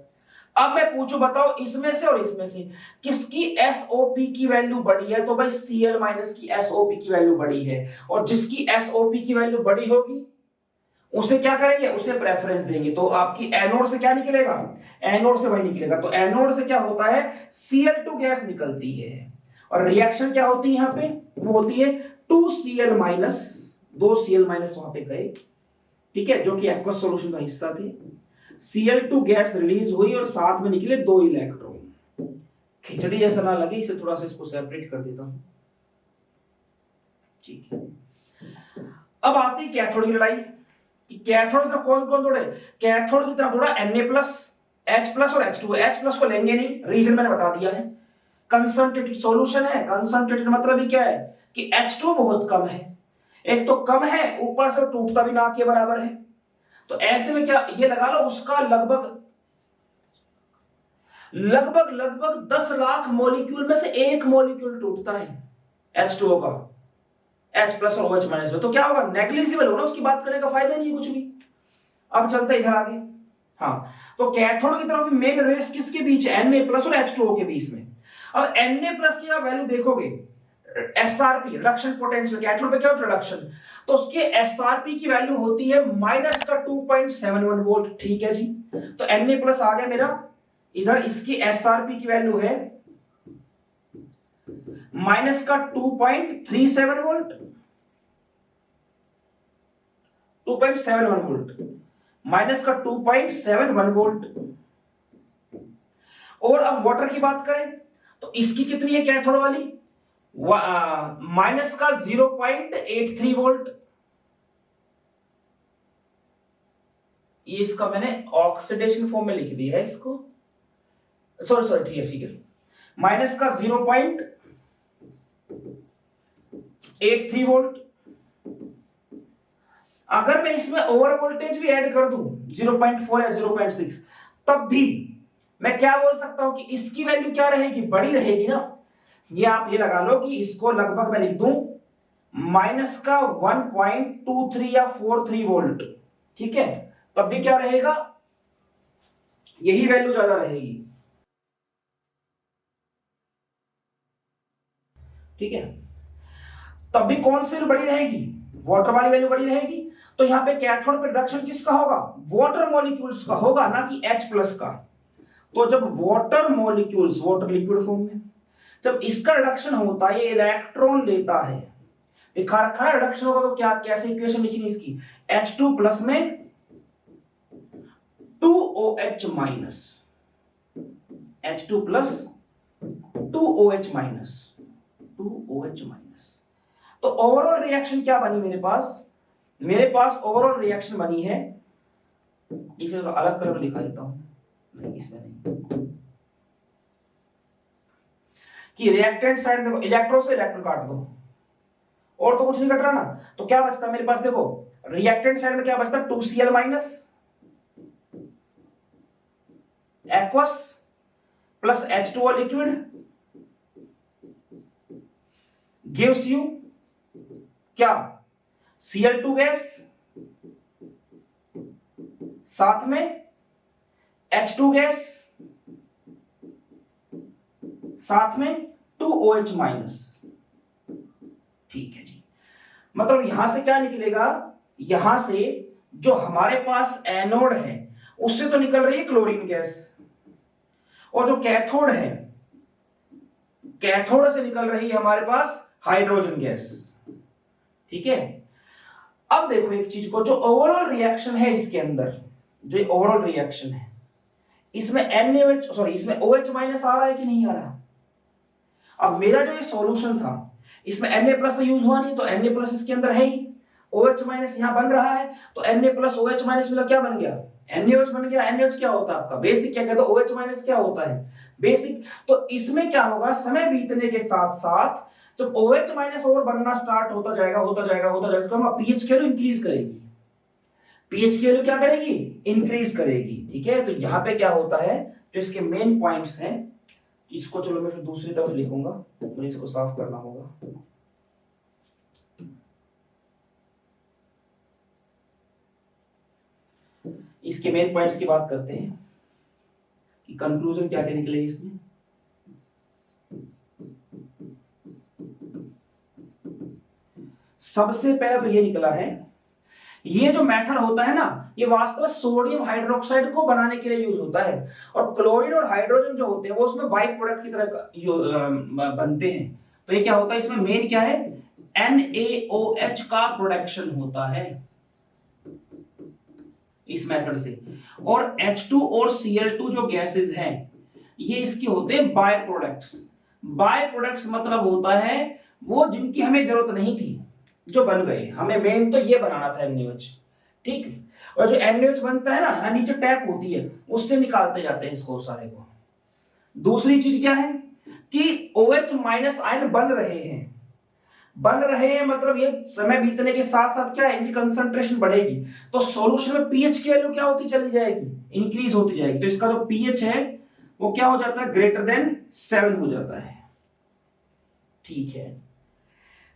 अब मैं पूछूं, बताओ इसमें से और इसमें से किसकी SOP की वैल्यू बड़ी है, तो भाई Cl माइनस की SOP की वैल्यू बड़ी है, और जिसकी SOP की वैल्यू बड़ी होगी उसे क्या करेंगे, उसे प्रेफरेंस देंगे। तो आपकी एनोड से क्या निकलेगा, एनोड से वही निकलेगा। तो एनोड से क्या होता है, Cl2 गैस निकलती है, और रिएक्शन क्या होती है यहाँ पे, वो होती है 2Cl माइनस, 2Cl माइनस वहां पे गए, ठीक है, जो कि एक्वस सॉल्यूशन का हिस्सा थी। Cl2 गैस रिलीज हुई और साथ में निकले 2 इलेक्ट्रॉन। खिचड़ी जैसा ना लगे, इसे थोड़ा सा इसको सेपरेट कर देता हूं, ठीक है। अब आती है कैथोड की लड़ाई, कि कैथोड की तरफ कौन कौन तोड़े, कैथोड की तरफ थोड़ा Na+, H+ और H2। H+ को लेंगे नहीं, रीजन मैंने बता दिया है, कंसंट्रेटेड सॉल्यूशन है, कंसंट्रेटेड मतलब ही क्या है कि H2 बहुत कम है, एक तो कम है ऊपर से टूटता भी ना के बराबर है। तो ऐसे में क्या ये लगा लो उसका लगभग लगभग लगभग 10 लाख मॉलिक्यूल में से एक मॉलिक्यूल टूटता है H2O का, H प्लस और OH माइनस में। तो क्या होगा, नेग्लिजिबल होगा, उसकी बात करने का फायदा नहीं है कुछ भी। अब चलते हैं इधर आगे। हाँ, तो कैथोड की तरफ मेन रेस किसके बीच है, Na प्लस और H2O के बीच में। अब Na प्लस की आप वैल्यू देखोगे, SRP रिडक्शन पोटेंशियल, कैथोड पे क्या होता है रिडक्शन, तो उसके SRP की वैल्यू होती है माइनस का 2.71 वोल्ट। ठीक है जी, तो Na प्लस आ गया मेरा, इधर इसकी SRP की वैल्यू है माइनस का 2.37 वोल्ट, 2.71 वोल्ट, माइनस का 2.71 वोल्ट। और अब वाटर की बात करें तो इसकी कितनी है कैथोड वाली, माइनस का 0.83 वोल्ट। ये इसका मैंने ऑक्सीडेशन फॉर्म में लिख दिया है इसको, सॉरी ठीक है, माइनस का 0.83 वोल्ट। अगर मैं इसमें ओवर वोल्टेज भी ऐड कर दूं 0.4 या 0.6, तब भी मैं क्या बोल सकता हूं कि इसकी वैल्यू क्या रहेगी, बड़ी रहेगी ना। ये आप ये लगा लो कि इसको लगभग मैं लिख दूं माइनस का 1.23 या 43 वोल्ट। ठीक है, तब भी क्या रहेगा, यही वैल्यू ज्यादा रहेगी। ठीक है, तब भी कौन सी बड़ी रहेगी, वाटर वाली वैल्यू बड़ी रहेगी। तो यहां पे कैथोड पे रिडक्शन किसका होगा, वाटर मॉलिक्यूल्स का होगा, ना कि H प्लस का। तो जब water molecules, water liquid form में जब इसका रिडक्शन होता है, ये इलेक्ट्रॉन लेता है, दिखा रखा है रिडक्शन होगा तो क्या, कैसे इक्वेशन लिखनी इसकी, H2 प्लस में 2OH minus, H2 plus 2OH minus, 2OH minus. तो ओवरऑल रिएक्शन क्या बनी मेरे पास ओवरऑल रिएक्शन बनी है, इसे तो अलग कलर लिखा देता हूं, नहीं इसमें नहीं, कि रिएक्टेंट साइड देखो, इलेक्ट्रॉन से इलेक्ट्रॉन काट दो और तो कुछ नहीं कट रहा ना। तो क्या बचता है मेरे पास, देखो रिएक्टेंट साइड में क्या बचता है, 2Cl minus aqueous plus H2O liquid gives you क्या, Cl2 गैस, साथ में H2 गैस, साथ में 2OH माइनस। ठीक है जी, मतलब यहां से क्या निकलेगा, यहां से जो हमारे पास एनोड है उससे तो निकल रही है क्लोरीन गैस, और जो कैथोड है, कैथोड से निकल रही है हमारे पास हाइड्रोजन गैस। ठीक है, अब देखो एक चीज को, जो ओवरऑल रिएक्शन है इसके अंदर, जो ओवरऑल रिएक्शन है इसमें इसमें OH माइनस आ रहा है कि नहीं आ रहा। अब मेरा जो ये सॉल्यूशन था इसमें Na प्लस तो यूज हुआ नहीं, तो Na प्लस इसके अंदर है ही, OH माइनस यहां बन रहा है, तो Na प्लस OH माइनस मिला क्या बन गया, NaOH बन गया। NaOH क्या होता है आपका बेसिक, क्या कहते हैं, OH माइनस क्या होता है बेसिक। तो इसमें क्या होगा, समय बीतने के साथ साथ जब OH माइनस और बनना स्टार्ट होता जाएगा तो हम पीएच की वैल्यू इंक्रीज करेगी, पीएच की वैल्यू क्या करेगी, इंक्रीज करेगी। ठीक है, तो यहां पे क्या होता है, जो इसके मेन पॉइंट्स हैं, इसको चलो मैं फिर दूसरी तरफ लिखूंगा, मुझे इसको साफ करना होगा। इसके मेन पॉइंट्स की बात करते हैं कि कंक्लूजन क्या क्या निकले इसमें। सबसे पहले तो ये निकला है, ये जो मेथड होता है ना, ये वास्तव में सोडियम हाइड्रोक्साइड को बनाने के लिए यूज होता है, और क्लोरीन और हाइड्रोजन जो होते हैं वो उसमें बाई प्रोडक्ट की तरह बनते हैं। तो ये क्या होता है, इसमें मेन क्या है, NaOH का प्रोडक्शन होता है इस मेथड से, और H2 और Cl2 जो गैसेस हैं ये इसके होते हैं बाय प्रोडक्ट्स। बाय प्रोडक्ट्स मतलब होता है वो जिनकी हमें जरूरत नहीं थी, जो बन गए, हमें मेन तो ये बनाना था NaOH। ठीक, और जो NaOH बनता है ना, यहाँ नीचे टैप होती है, उससे निकालते जाते हैं इसको सारे को। दूसरी चीज क्या है कि OH माइनस आयन बन रहे हैं, मतलब ये समय बीतने के साथ साथ क्या है, इनकी कंसंट्रेशन बढ़ेगी, तो सॉल्यूशन में पीएच की वैल्यू क्या होती चली जाएगी, इंक्रीज होती जाएगी। तो इसका जो पीएच है वो क्या हो जाता है, ग्रेटर देन 7 हो जाता है। ठीक है,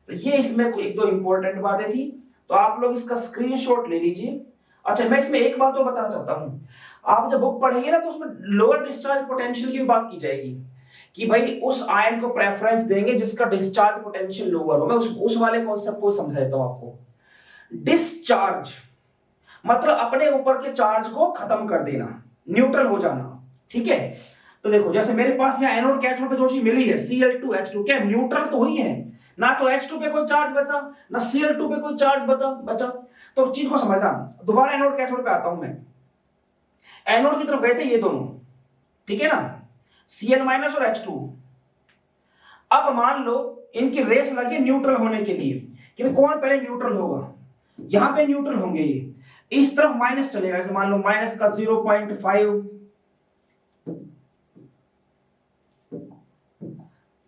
तो ये इसमें एक दो इंपॉर्टेंट बातें थी, तो आप लोग इसका स्क्रीनशॉट ले लीजिए। अच्छा, मैं इसमें एक बात और बताना चाहता हूं, आप जब बुक पढ़ेंगे ना तो उसमें लोअर डिस्चार्ज पोटेंशियल की भी बात की जाएगी कि भाई उस आयन को प्रेफरेंस देंगे जिसका डिस्चार्ज पोटेंशियल लोअर हो। मैं उस वाले कॉन्सेप्ट को समझा देता हूं आपको। डिस्चार्ज मतलब अपने ऊपर के चार्ज को खत्म कर देना, न्यूट्रल हो जाना। ठीक है, तो देखो जैसे मेरे पास यहाँ एनोड कैथोड पे जो चीज मिली है Cl2H2, क्या न्यूट्रल तो हुई है ना, तो H2 पे कोई चार्ज बचा ना Cl2 पे कोई चार्ज बचा। तो चीज को समझना, दोबारा एनोड कैथोड पे आता हूं मैं। एनोड की तरफ गए थे ये दोनों, ठीक है ना, Cl माइनस और H2। अब मान लो इनकी रेस लगी न्यूट्रल होने के लिए कि कौन पहले न्यूट्रल होगा, यहां पे न्यूट्रल होंगे ये, इस तरफ माइनस चलेगा, जैसे मान लो माइनस का 0.5,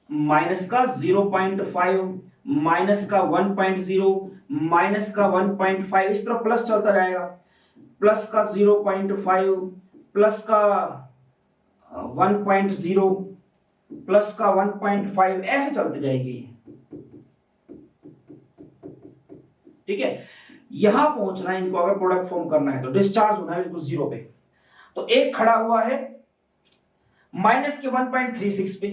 माइनस का 0.5, माइनस का 1.0, माइनस का 1.5, इस तरफ प्लस चलता जाएगा, प्लस का 0.5, प्लस का 1.0, प्लस का 1.5, ऐसे चलते जाएंगे। ठीक है, यहां पहुंचना है इनको, अगर प्रोडक्ट फॉर्म करना है तो डिस्चार्ज होना है बिल्कुल जीरो पे। तो एक खड़ा हुआ है माइनस के 1.36 पे,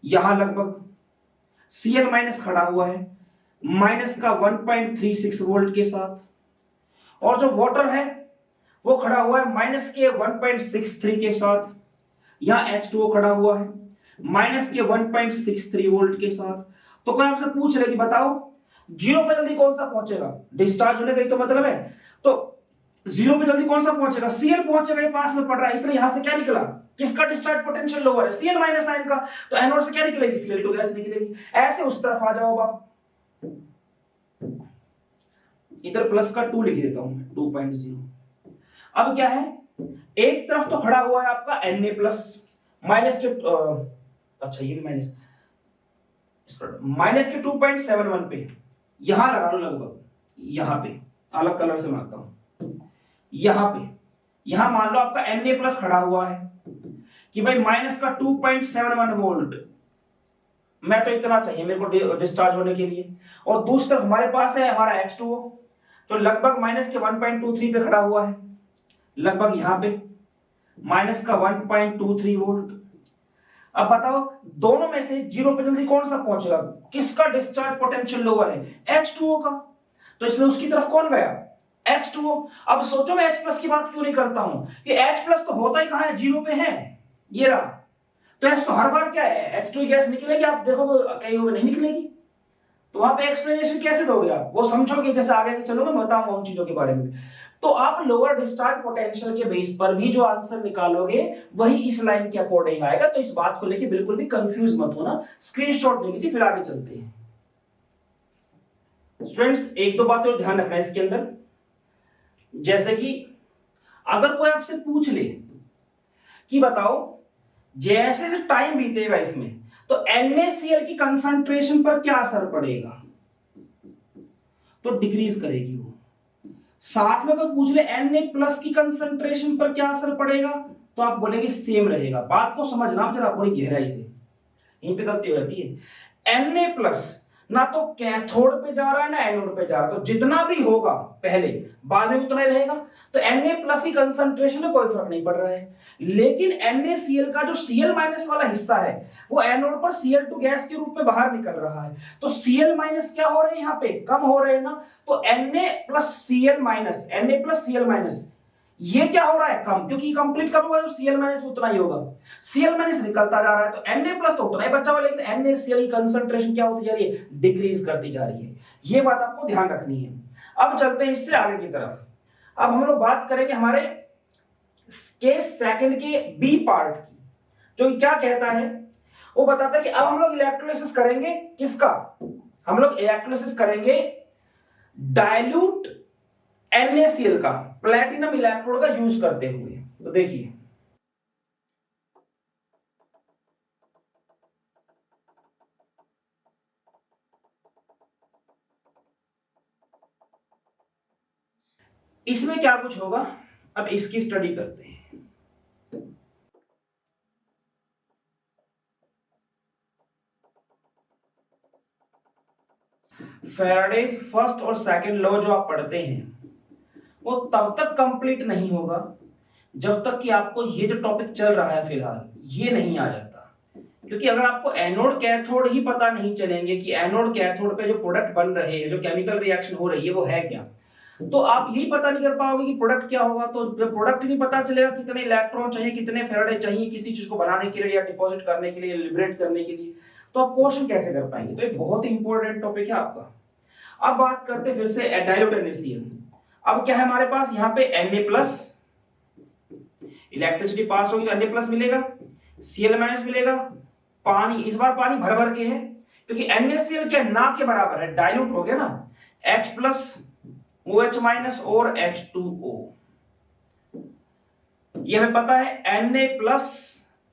यहां लगभग Cl माइनस खड़ा हुआ है माइनस का 1.36 वोल्ट के साथ, और जो वाटर है वो खड़ा हुआ है माइनस के 1.63 के साथ। यहां H2O खड़ा हुआ है माइनस के 1.63 वोल्ट के साथ। तो कोई आपसे पूछ रहे कि बताओ जीरो पे जल्दी कौन सा पहुंचेगा, डिस्चार्ज होने का ही तो मतलब है, तो जीरो पे जल्दी कौन सा पहुंचेगा, Cl पहुंचेगा, ये पास में पड़ रहा है, इसलिए यहां से क्या निकला, किसका डिस्चार्ज पोटेंशियल लोअर है, Cl माइनस आयन का, तो एनोड से क्या निकलेगी, Cl2 गैस निकलेगी। ऐसे उस तरफ आ जाओ आप, इधर प्लस का 2 लिख देता हूं 2.0। अब क्या है, एक तरफ तो खड़ा हुआ है आपका Na प्लस, माइनस के अच्छा ये भी माइनस, माइनस के 2.71 पे, यहां लगा लो लगभग, यहां पे अलग कलर से मारता हूं, यहां पे, यहां मान लो आपका Na प्लस खड़ा हुआ है कि भाई माइनस का 2.71 वोल्ट, मैं तो इतना चाहिए मेरे को डिस्चार्ज होने के लिए। और दूसरी तरफ हमारे पास है हमारा H2O जो लगभग माइनस के 1.23 पे खड़ा हुआ है, लगभग यहां पे माइनस का 1.23 वोल्ट। अब बताओ दोनों में से जीरो पे जल्दी कौन सा पहुंचेगा, किसका डिस्चार्ज पोटेंशियल लोअर है, H2O का, तो इसलिए उसकी तरफ कौन गया, H2O। अब सोचो मैं H प्लस की बात क्यों नहीं करता हूं कि H प्लस तो होता ही कहां है, जीरो पे है, ये रहा, तो H तो हर बार क्या है, H2 गैस निकलेगी, आप देखोगे कहीं नहीं निकलेगी, तो वहां पे एक्सप्लेनेशन कैसे दोगे आप, वो समझोगे जैसे आगे चलोगे मैं बताऊंगा उन चीजों के बारे में। तो आप लोअर डिस्चार्ज पोटेंशियल के बेस पर भी जो आंसर निकालोगे वही इस लाइन के अकॉर्डिंग आएगा, तो इस बात को लेके बिल्कुल भी कंफ्यूज मत होना, स्क्रीनशॉट ले लीजिए, फिर आगे चलते हैं। स्टूडेंट्स एक दो बातें और ध्यान रखना इसके अंदर, जैसे कि अगर कोई आपसे पूछ ले कि बताओ जैसे जैसे टाइम बीतेगा इसमें तो NaCl की कंसंट्रेशन पर क्या असर पड़ेगा, तो डिक्रीज करेगी वो। साथ में कोई पूछ ले Na प्लस की कंसंट्रेशन पर क्या असर पड़ेगा, तो आप बोलेंगे सेम रहेगा। बात को समझना जरा बड़ी गहराई से, यहीं पे गलती हो जाती है। Na प्लस ना तो कैथोड पे जा रहा है ना एनोड पे जा रहा है, तो जितना भी होगा पहले बाद में उतना ही रहेगा, तो Na प्लस की कंसंट्रेशन में कोई फर्क नहीं पड़ रहा है। लेकिन NaCl का जो Cl माइनस वाला हिस्सा है वो एनोड पर Cl2 गैस के रूप में बाहर निकल रहा है, तो Cl माइनस क्या हो रहे हैं, यहाँ पे कम हो रहे हैं ना, तो Na plus Cl minus, Na plus Cl minus ये क्या हो रहा है, कम, क्योंकि कंप्लीट कब होगा, Cl माइनस उतना ही होगा, Cl माइनस निकलता जा रहा है, तो Na प्लस तो उतना ही बचा हुआ, लेकिन NaCl की कंसंट्रेशन क्या होती जा रही है, डिक्रीज करती जा रही है। ये बात आपको ध्यान रखनी है। अब चलते हैं इससे आगे की तरफ। अब हम लोग बात करेंगे हमारे केस सेकंड के बी पार्ट की, जो क्या कहता है, वो बताता है कि अब हम लोग इलेक्ट्रोलिसिस करेंगे किसका, हम लोग इलेक्ट्रोलिसिस करेंगे डाइल्यूट NaCl का प्लैटिनम इलेक्ट्रोड का यूज करते हुए। तो देखिए इसमें क्या कुछ होगा, अब इसकी स्टडी करते हैं। फैराडेज फर्स्ट और सेकंड लॉ जो आप पढ़ते हैं वो तब तक कंप्लीट नहीं होगा जब तक कि आपको ये जो टॉपिक चल रहा है फिलहाल ये नहीं आ जाता। क्योंकि अगर आपको एनोड कैथोड ही पता नहीं चलेंगे कि एनोड कैथोड पे जो प्रोडक्ट बन रहे हैं, जो केमिकल रिएक्शन हो रही है वो है क्या, तो आप यही पता नहीं कर पाओगे कि प्रोडक्ट क्या होगा। तो जब प्रोडक्ट नहीं पता चलेगा कितने इलेक्ट्रॉन चाहिए, कितने फैराडे चाहिए किसी चीज को बनाने के लिए या डिपॉजिट करने के लिए, लिबरेट करने के लिए, तो आप क्वेश्चन कैसे कर पाएंगे। तो एक बहुत ही इंपॉर्टेंट टॉपिक है आपका। अब बात करते फिर से डाइल्यूट NaCl। अब क्या है हमारे पास यहाँ पे Na+, इलेक्ट्रिसिटी पास होगी तो Na+ मिलेगा, Cl- मिलेगा, पानी, इस बार पानी भर भर के है क्योंकि NaCl क्या ना के बराबर है, डाइल्यूट हो गया ना, H+ OH- और H2O। ये हमें पता है Na+,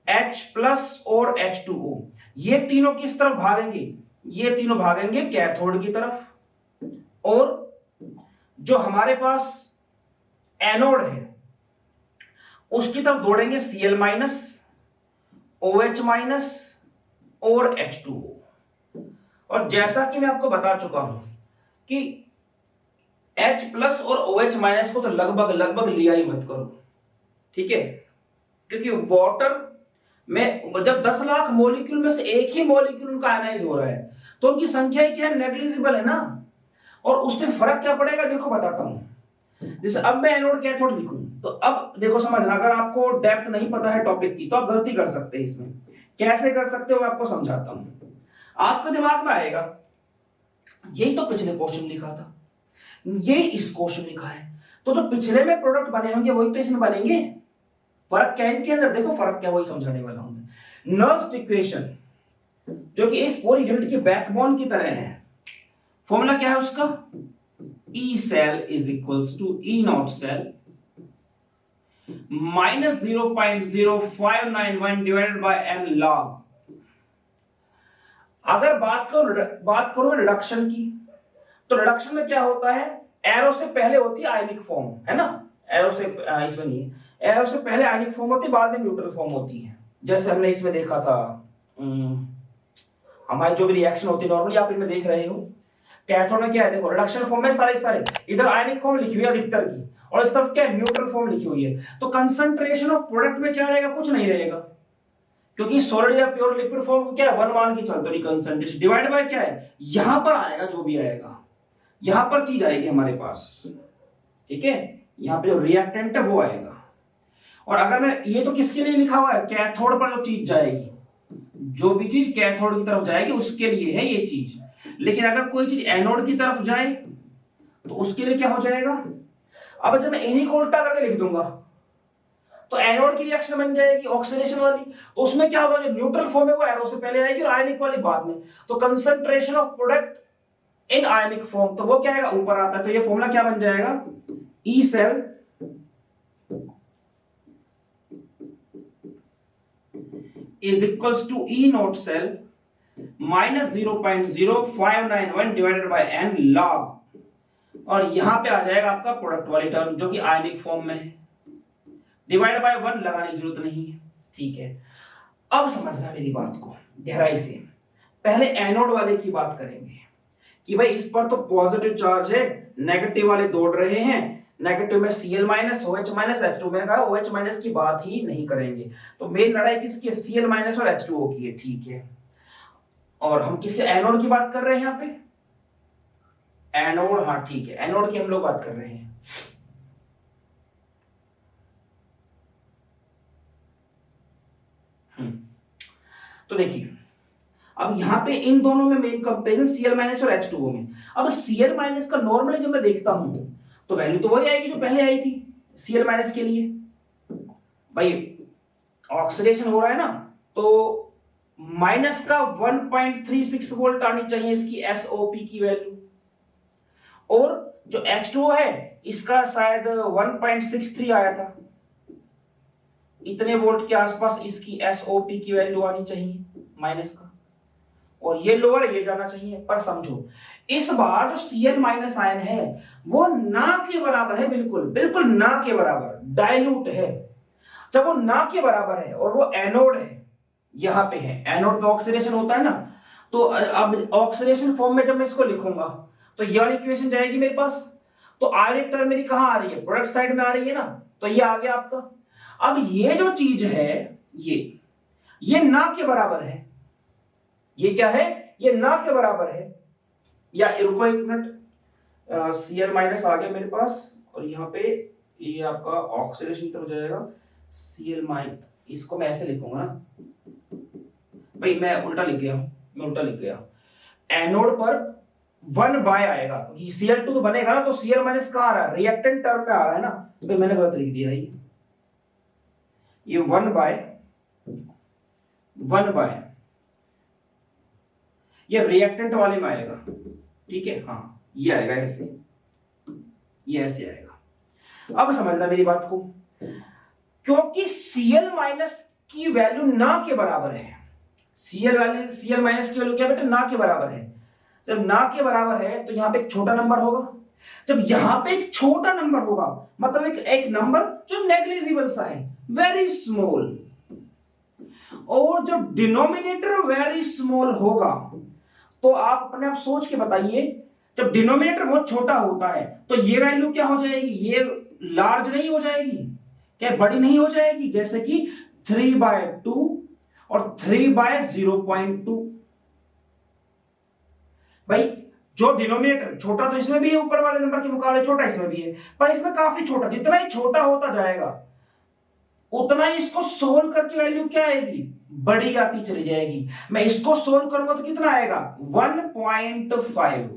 H+ और H2O, ये तीनों किस तरफ भागेंगे, ये तीनों भागेंगे कैथोड की तरफ। और जो हमारे पास एनोड है उसकी तरफ दौड़ेंगे Cl-, OH- और H2O। और जैसा कि मैं आपको बता चुका हूं कि H+ और OH- को तो लगभग लिया ही मत करो, ठीक है, क्योंकि वाटर में जब 10 लाख मॉलिक्यूल में से एक ही मॉलिक्यूल उनका आयनाइज हो रहा है तो उनकी संख्या ही क्या है, नेग्लिजिबल है ना। और उससे फर्क क्या पड़ेगा, देखो बताता हूं। जैसे अब मैं एनोड कैथोड लिखूं तो अब देखो समझना, अगर आपको डेप्थ नहीं पता है टॉपिक की तो आप गलती कर सकते हैं। इसमें कैसे कर सकते हो मैं आपको समझाता हूं। आपके दिमाग में आएगा यही तो पिछले क्वेश्चन लिखा था, ये इस क्वेश्चन लिखा है, तो जो पिछले में प्रोडक्ट बने होंगे वही तो इसमें बनेंगे। फर्क क्या इनके अंदर, देखो फर्क क्या, वही समझाने वाला हूं मैं। नर्स्ट इक्वेशन जो कि इस पूरी यूनिट की बैकबोन की तरह है, फॉर्मूला क्या है उसका, E cell is equals to E naught cell minus 0.0591 divided by n log। अगर बात करो रिडक्शन की, तो रिडक्शन में क्या होता है, एरो से पहले होती है आयनिक फॉर्म, है ना, एरो से इसमें नहीं है, एरो से पहले आयनिक फॉर्म होती है, बाद में न्यूट्रल फॉर्म होती है। जैसे हमने इसमें देखा था, हमारी जो भी रिएक्शन होती है नॉर्मली आप इनमें देख रहे हो, कैथोड में क्या है, देखो रिडक्शन फॉर्म में सारे इधर आयनिक फॉर्म लिखी हुई है अधिकतर की, और इस तरफ क्या है, न्यूट्रल फॉर्म लिखी हुई है। तो कंसंट्रेशन ऑफ प्रोडक्ट में क्या रहेगा, कुछ नहीं रहेगा, क्योंकि सॉलिड या प्योर लिक्विड फॉर्म क्या है, 1 मान के चलते रही कंसंट्रेशन डिवाइड बाय क्या है, यहां पर आएगा जो भी आएगा, यहां पर चीज आएगी हमारे पास, ठीक है, यहां पे जो रिएक्टेंट है वो आएगा। और अगर मैं ये तो किसके लिए लिखा हुआ है, कैथोड पर जो चीज जाएगी, जो भी चीज कैथोड की तरफ जाएगी उसके लिए है ये चीज। लेकिन अगर कोई चीज एनोड की तरफ जाए तो उसके लिए क्या हो जाएगा, अब जब मैं इन्हीं को उल्टा करके लिख दूंगा तो एनोड की रिएक्शन बन जाएगी ऑक्सीडेशन वाली, तो उसमें क्या होगा, जो न्यूट्रल फॉर्म है वो एरो से पहले आएगी और आयनिक वाली बाद में। तो concentration of product in ionic form, तो वो क्या आएगा, ऊपर आता है। तो ये फॉर्मूला क्या बन जाएगा, E cell is equals to E naught cell minus 0.0591 divided by n log। और यहां पे आ जाएगा आपका प्रोडक्ट वाली टर्म जो कि आयनिक फॉर्म में है, डिवाइड बाय 1 लगाने की जरूरत नहीं है, ठीक है। अब समझना मेरी बात को गहराई से, पहले एनोड वाले की बात करेंगे कि भाई इस पर तो पॉजिटिव चार्ज है, नेगेटिव वाले दौड़ रहे हैं, नेगेटिव में Cl- OH- H2, मैंने कहा OH- की बात ही नहीं करेंगे। तो मेन लड़ाई किसकी है, Cl- और H2O की है, ठीक है। और हम किसके, एनोड की बात कर रहे हैं यहाँ पे, एनोड, हाँ ठीक है, एनोड की हम लोग बात कर रहे हैं। तो देखिए अब यहां पे इन दोनों में मेन कंपैरिजन Cl- और H2O में। अब Cl- का नॉर्मली जब मैं देखता हूं तो वैल्यू तो वही आएगी जो पहले आई थी Cl- के लिए, भाई ऑक्सीडेशन हो रहा है ना, तो माइनस का 1.36 वोल्ट आनी चाहिए इसकी SOP की वैल्यू, और जो H2O है इसका शायद 1.63 आया था, इतने वोल्ट के आसपास इसकी SOP की वैल्यू आनी चाहिए माइनस का। और ये लोअर ये जाना चाहिए। पर समझो इस बार जो Cl माइनस आयन है वो ना के बराबर है, बिल्कुल बिल्कुल ना के बराबर, डाइल्यूट है। जब वो ना के बराबर है और वो एनोड है, यहां पे है, एनोड पे ऑक्सीडेशन होता है ना, तो अब ऑक्सीडेशन फॉर्म में जब मैं इसको लिखूंगा तो ये वाली इक्वेशन जाएगी मेरे पास। तो आयनिक टर्म मेरी कहां आ रही है, प्रोडक्ट साइड में आ रही है ना, तो ये आ गया आपका। अब ये जो चीज है ये ना के बराबर है, ये क्या है, ये ना के बराबर है। या रुको एक मिनट, Cl माइनस आ गया मेरे पास और यहाँ पे ये आपका ऑक्सीडेशन तरफ जाएगा Cl माइनस, इसको मैं ऐसे लिखूंगा ना भाई, मैं उल्टा लिख गया, एनोड पर 1 बाय आएगा, Cl2 तो बनेगा ना, तो Cl माइनस कहां आ रहा है, रिएक्टेंट टर्म पे आ रहा है ना, तो मैंने गलत लिख दिया ये 1 बाय ये रिएक्टेंट वाले में आएगा, ठीक है, हाँ ये आएगा ऐसे, ये ऐसे आएगा। अब समझना मेरी बात को, क्योंकि Cl माइनस की वैल्यू ना के बराबर है, Cl माइनस की वैल्यू क्या बेटा, ना के बराबर है। जब ना के बराबर है तो यहां पे एक छोटा नंबर होगा, जब यहां पे एक छोटा नंबर होगा मतलब एक नंबर जो नेग्लिजिबल सा है, वेरी स्मॉल, और जब डिनोमिनेटर वेरी स्मॉल होगा तो आप अपने आप सोच के बताइए, जब डिनोमिनेटर बहुत छोटा होता है तो ये वैल्यू क्या हो जाएगी, ये लार्ज नहीं हो जाएगी क्या, बड़ी नहीं हो जाएगी, जैसे कि 3/2 और 3/0.2। भाई जो डिनोमिनेटर छोटा तो इसमें भी है, ऊपर वाले नंबर के मुकाबले छोटा इसमें भी है, पर इसमें काफी छोटा, जितना ही छोटा होता जाएगा उतना ही इसको सोल्व करके वैल्यू क्या आएगी, बड़ी आती चली जाएगी। मैं इसको सोल्व करूंगा तो कितना आएगा 1.5,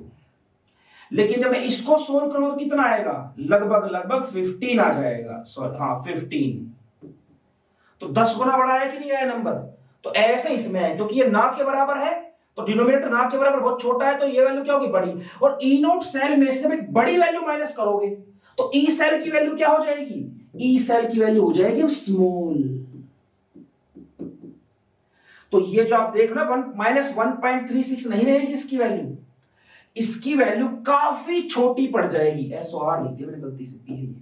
लेकिन जब मैं इसको सोल्व करूंगा तो कितना आएगा, लगभग 15 आ जाएगा, सॉरी हाँ 15, तो 10 गुना बड़ा है कि नहीं आया नंबर। तो ऐसे इसमें है, क्योंकि ये ना के बराबर है तो डिनोमिनेटर ना के बराबर बहुत छोटा है, तो ये वैल्यू क्या होगी, बड़ी। और ई नोट सेल में से जब एक बड़ी वैल्यू माइनस करोगे तो ई सेल की वैल्यू क्या हो जाएगी, ई सेल की वैल्यू हो जाएगी स्मॉल। तो ये जो आप देख रहे हो -1.36 नहीं रहेगी इसकी वैल्यू, इसकी वैल्यू काफी छोटी पड़ जाएगी, SOR लिख दिया मैंने गलती से, पी है,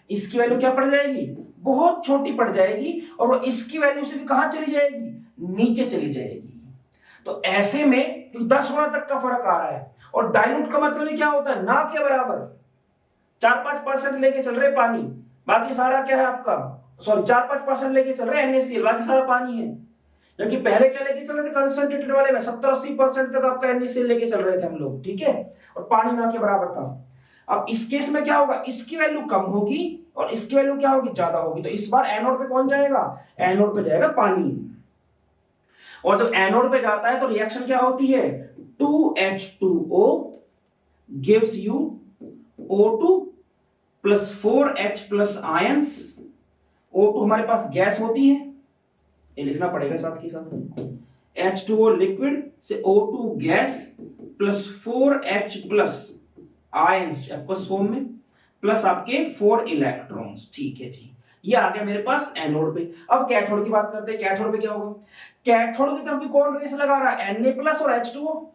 इसकी वैल्यू क्या पड़ जाएगी, बहुत छोटी पड़ जाएगी, और वो इसकी वैल्यू से भी कहां चली जाएगी, नीचे चली जाएगी। तो ऐसे में 10 गुना तक का फर्क आ रहा है। और डाइल्यूट का मतलब क्या होता है, ना के बराबर, 4-5% लेके चल रहे पानी, बाकी सारा क्या है आपका, सॉरी 4-5% लेके चल रहे NaCl, बाकी सारा पानी है। क्योंकि पहले क्या लेके चल रहे थे, कंसंट्रेटेड वाले में 70-80% तक आपका NaCl लेके चल रहे थे हम लोग, ठीक है, और पानी ना के बराबर था। अब इस केस में क्या होगा, इसकी वैल्यू कम होगी और इसकी वैल्यू क्या होगी, ज्यादा होगी। तो इस बार एनोड पे कौन जाएगा, एनोड पे जाएगा पानी। और जब एनोड पे जाता है तो रिएक्शन क्या होती है, 2H2O gives you O2 plus 4H plus ions। O2 हमारे पास गैस होती है, ये लिखना पड़ेगा साथ के साथ, H2O लिक्विड से O2 gas plus 4H plus ions aqueous form में, प्लस आपके 4 इलेक्ट्रॉन्स, ठीक है जी। ये आ गया मेरे पास एनोड पे। अब कैथोड की बात करते हैं, कैथोड पे क्या होगा, कैथोड की तरफ भी कौन रेस लगा रहा है, Na प्लस और H2O।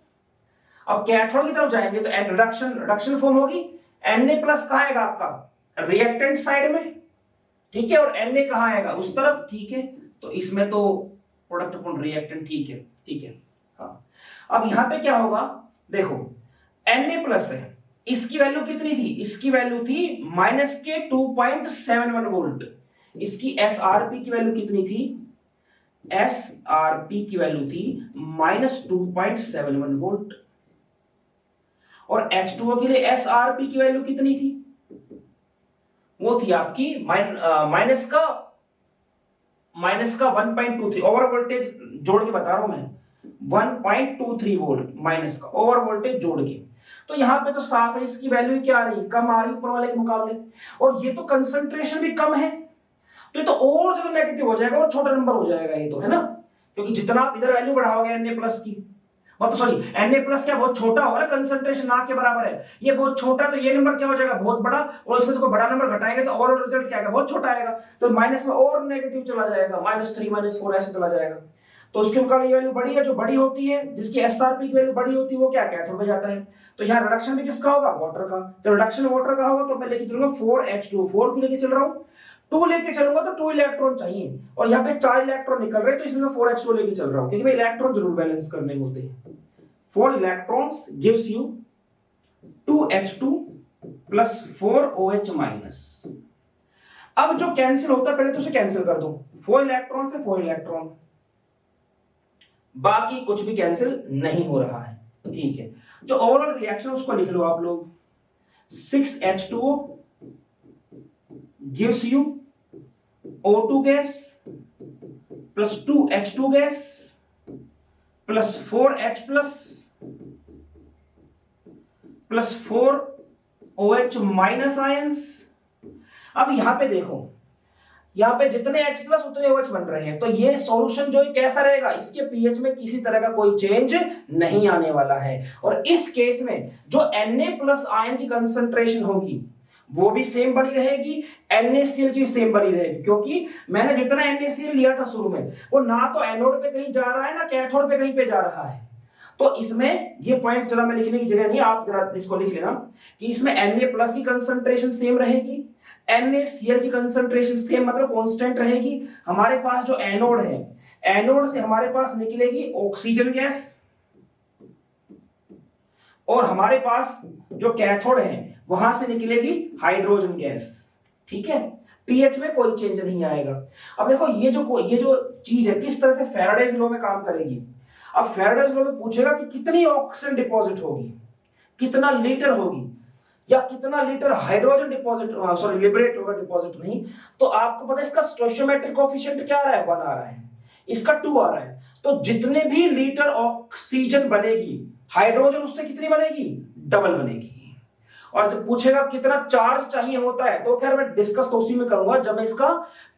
अब कैथोड की तरफ जाएंगे तो रिडक्शन फॉर्म होगी, Na प्लस कहां आएगा आपका, रिएक्टेंट साइड में, ठीक है, और Na कहां आएगा, उस तरफ, ठीक है। तो इसमें तो प्रोडक्ट अपॉन रिएक्टेंट, ठीक है हाँ। अब यहां पे क्या होगा, देखो Na प्लस है, इसकी वैल्यू कितनी थी, इसकी वैल्यू थी -2.71 वोल्ट। इसकी SRP की वैल्यू कितनी थी, SRP की वैल्यू थी -2.71 वोल्ट। और H2O के लिए SRP की वैल्यू कितनी थी, वो थी आपकी माइनस का 1.23, ओवर वोल्टेज जोड़ के बता रहा हूं मैं, 1.23 वोल्ट माइनस का ओवर वोल्टेज जोड़ के। तो यहां पे तो साफ है इसकी वैल्यू क्या आ रही है, कम आ रही है ऊपर वाले के मुकाबले, और ये तो कंसंट्रेशन भी कम है, तो ये तो और ज्यादा नेगेटिव हो जाएगा और छोटा नंबर हो जाएगा ये तो, है ना। क्योंकि जितना आप इधर वैल्यू बढ़ाओगे Na प्लस की, मतलब सॉरी Na प्लस क्या बहुत छोटा होगा, कंसंट्रेशन ना के बराबर है, ये बहुत छोटा, तो ये नंबर क्या हो जाएगा बहुत बड़ा, और इसमें से कोई बड़ा नंबर घटाएंगे तो ओवरऑल रिजल्ट क्या आएगा, बहुत छोटा आएगा। तो माइनस में और नेगेटिव चला जाएगा, -3 -4 ऐसे चला जाएगा। तो उसके मुकाबले ये वैल्यू बड़ी है, जो बड़ी होती है जिसकी एसआरपी की वैल्यू बड़ी होती है वो क्या कैथोड में जाता है। तो यहाँ रिडक्शन भी किसका होगा, वाटर का। जब रिडक्शन वाटर का होगा तो मैं लेके चलूंगा 4H2, 4 क्यों लेके चल रहा हूँ, 2 लेके चलूंगा तो 2 इलेक्ट्रॉन चाहिए, और यहाँ पे 4 इलेक्ट्रॉन निकल रहे हैं तो इसलिए मैं 4H2 लेके चल रहा हूँ, क्योंकि इलेक्ट्रॉन जरूर बैलेंस करने होते हैं। 4 electrons gives you 2H2 plus 4OH minus. अब जो कैंसिल होता है पहले तो उसे कैंसिल कर दो, 4 इलेक्ट्रॉन से 4 इलेक्ट्रॉन, बाकी कुछ भी कैंसिल नहीं हो रहा है, ठीक है। जो ओवरऑल रिएक्शन उसको लिख लो आप लोग, 6H2O gives you O2 gas plus 2H2 gas plus 4H plus 4OH minus ions. अब यहां पे देखो, यहाँ पे जितने H प्लस उतने OH बन रहे हैं, तो ये सॉल्यूशन जो है कैसा रहेगा, इसके पीएच में किसी तरह का कोई चेंज नहीं आने वाला है। और इस केस में जो Na प्लस आयन की कंसंट्रेशन होगी वो भी सेम बनी रहेगी, NaCl की सेम बनी रहेगी, क्योंकि मैंने जितना NaCl लिया था शुरू में वो ना तो एनोड पे कहीं जा रहा है ना कैथोड पे कहीं पे जा रहा है। तो इसमें ये पॉइंट जरा मैं लिखने की जगह नहीं, आप जरा इसको लिख लेना कि इसमें Na प्लस की कंसंट्रेशन सेम रहेगी, NaCl की कंसंट्रेशन सेम मतलब कांस्टेंट रहेगी। हमारे पास जो एनोड है, एनोड से हमारे पास निकलेगी ऑक्सीजन गैस, और हमारे पास जो कैथोड है वहां से निकलेगी हाइड्रोजन गैस, ठीक है। पीएच में कोई चेंज नहीं आएगा। अब देखो ये जो चीज है किस तरह से फैराडेज लॉ में काम करेगी। अब फैराडेज लॉ में पूछेगा कि कितनी ऑक्सीजन डिपॉजिट होगी, कितना लीटर होगी, या कितना लीटर हाइड्रोजन डिपॉजिट लिबरेट होगा, डिपॉजिट नहीं। तो आपको पता है इसका स्टोइचियोमेट्रिक कोएफिशिएंट क्या आ रहा है, 1 आ रहा है, इसका 2 आ रहा है। तो जितने भी लीटर ऑक्सीजन बनेगी, हाइड्रोजन उससे कितनी बनेगी, डबल बनेगी। और जब पूछेगा कितना चार्ज चाहिए होता है, तो खैर मैं डिस्कस तो उसी में करूंगा जब मैं इसका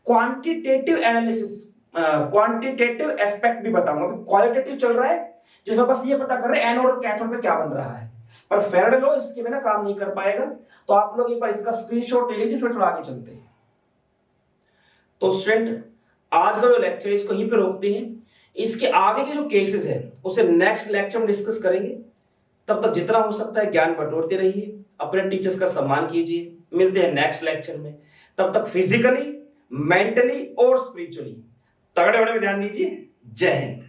क्वांटिटेटिव एनालिसिस, क्वांटिटेटिव एस्पेक्ट भी बताऊंगा। क्वालिटेटिव चल रहा है जिसमें बस ये पता कर रहे हैं एनोड और कैथोड पे क्या बन रहा है, पर फैराडे लॉ इसके बिना काम नहीं कर पाएगा। तो आप लोग एक बार इसका स्क्रीनशॉट ले लीजिए, फिर थोड़ा आगे चलते हैं। तो स्टूडेंट आज का जो लेक्चर है इसको यहीं पे रोकते हैं, इसके आगे के जो केसेस है उसे नेक्स्ट लेक्चर में डिस्कस करेंगे। तब तक जितना हो सकता है ज्ञान बटोरते रहिए, अपने टीचर्स का सम्मान कीजिए। मिलते हैं नेक्स्ट लेक्चर में, तब तक फिजिकली, मेंटली और स्पिरिचुअली तगड़े होने में ध्यान दीजिए। जय हिंद।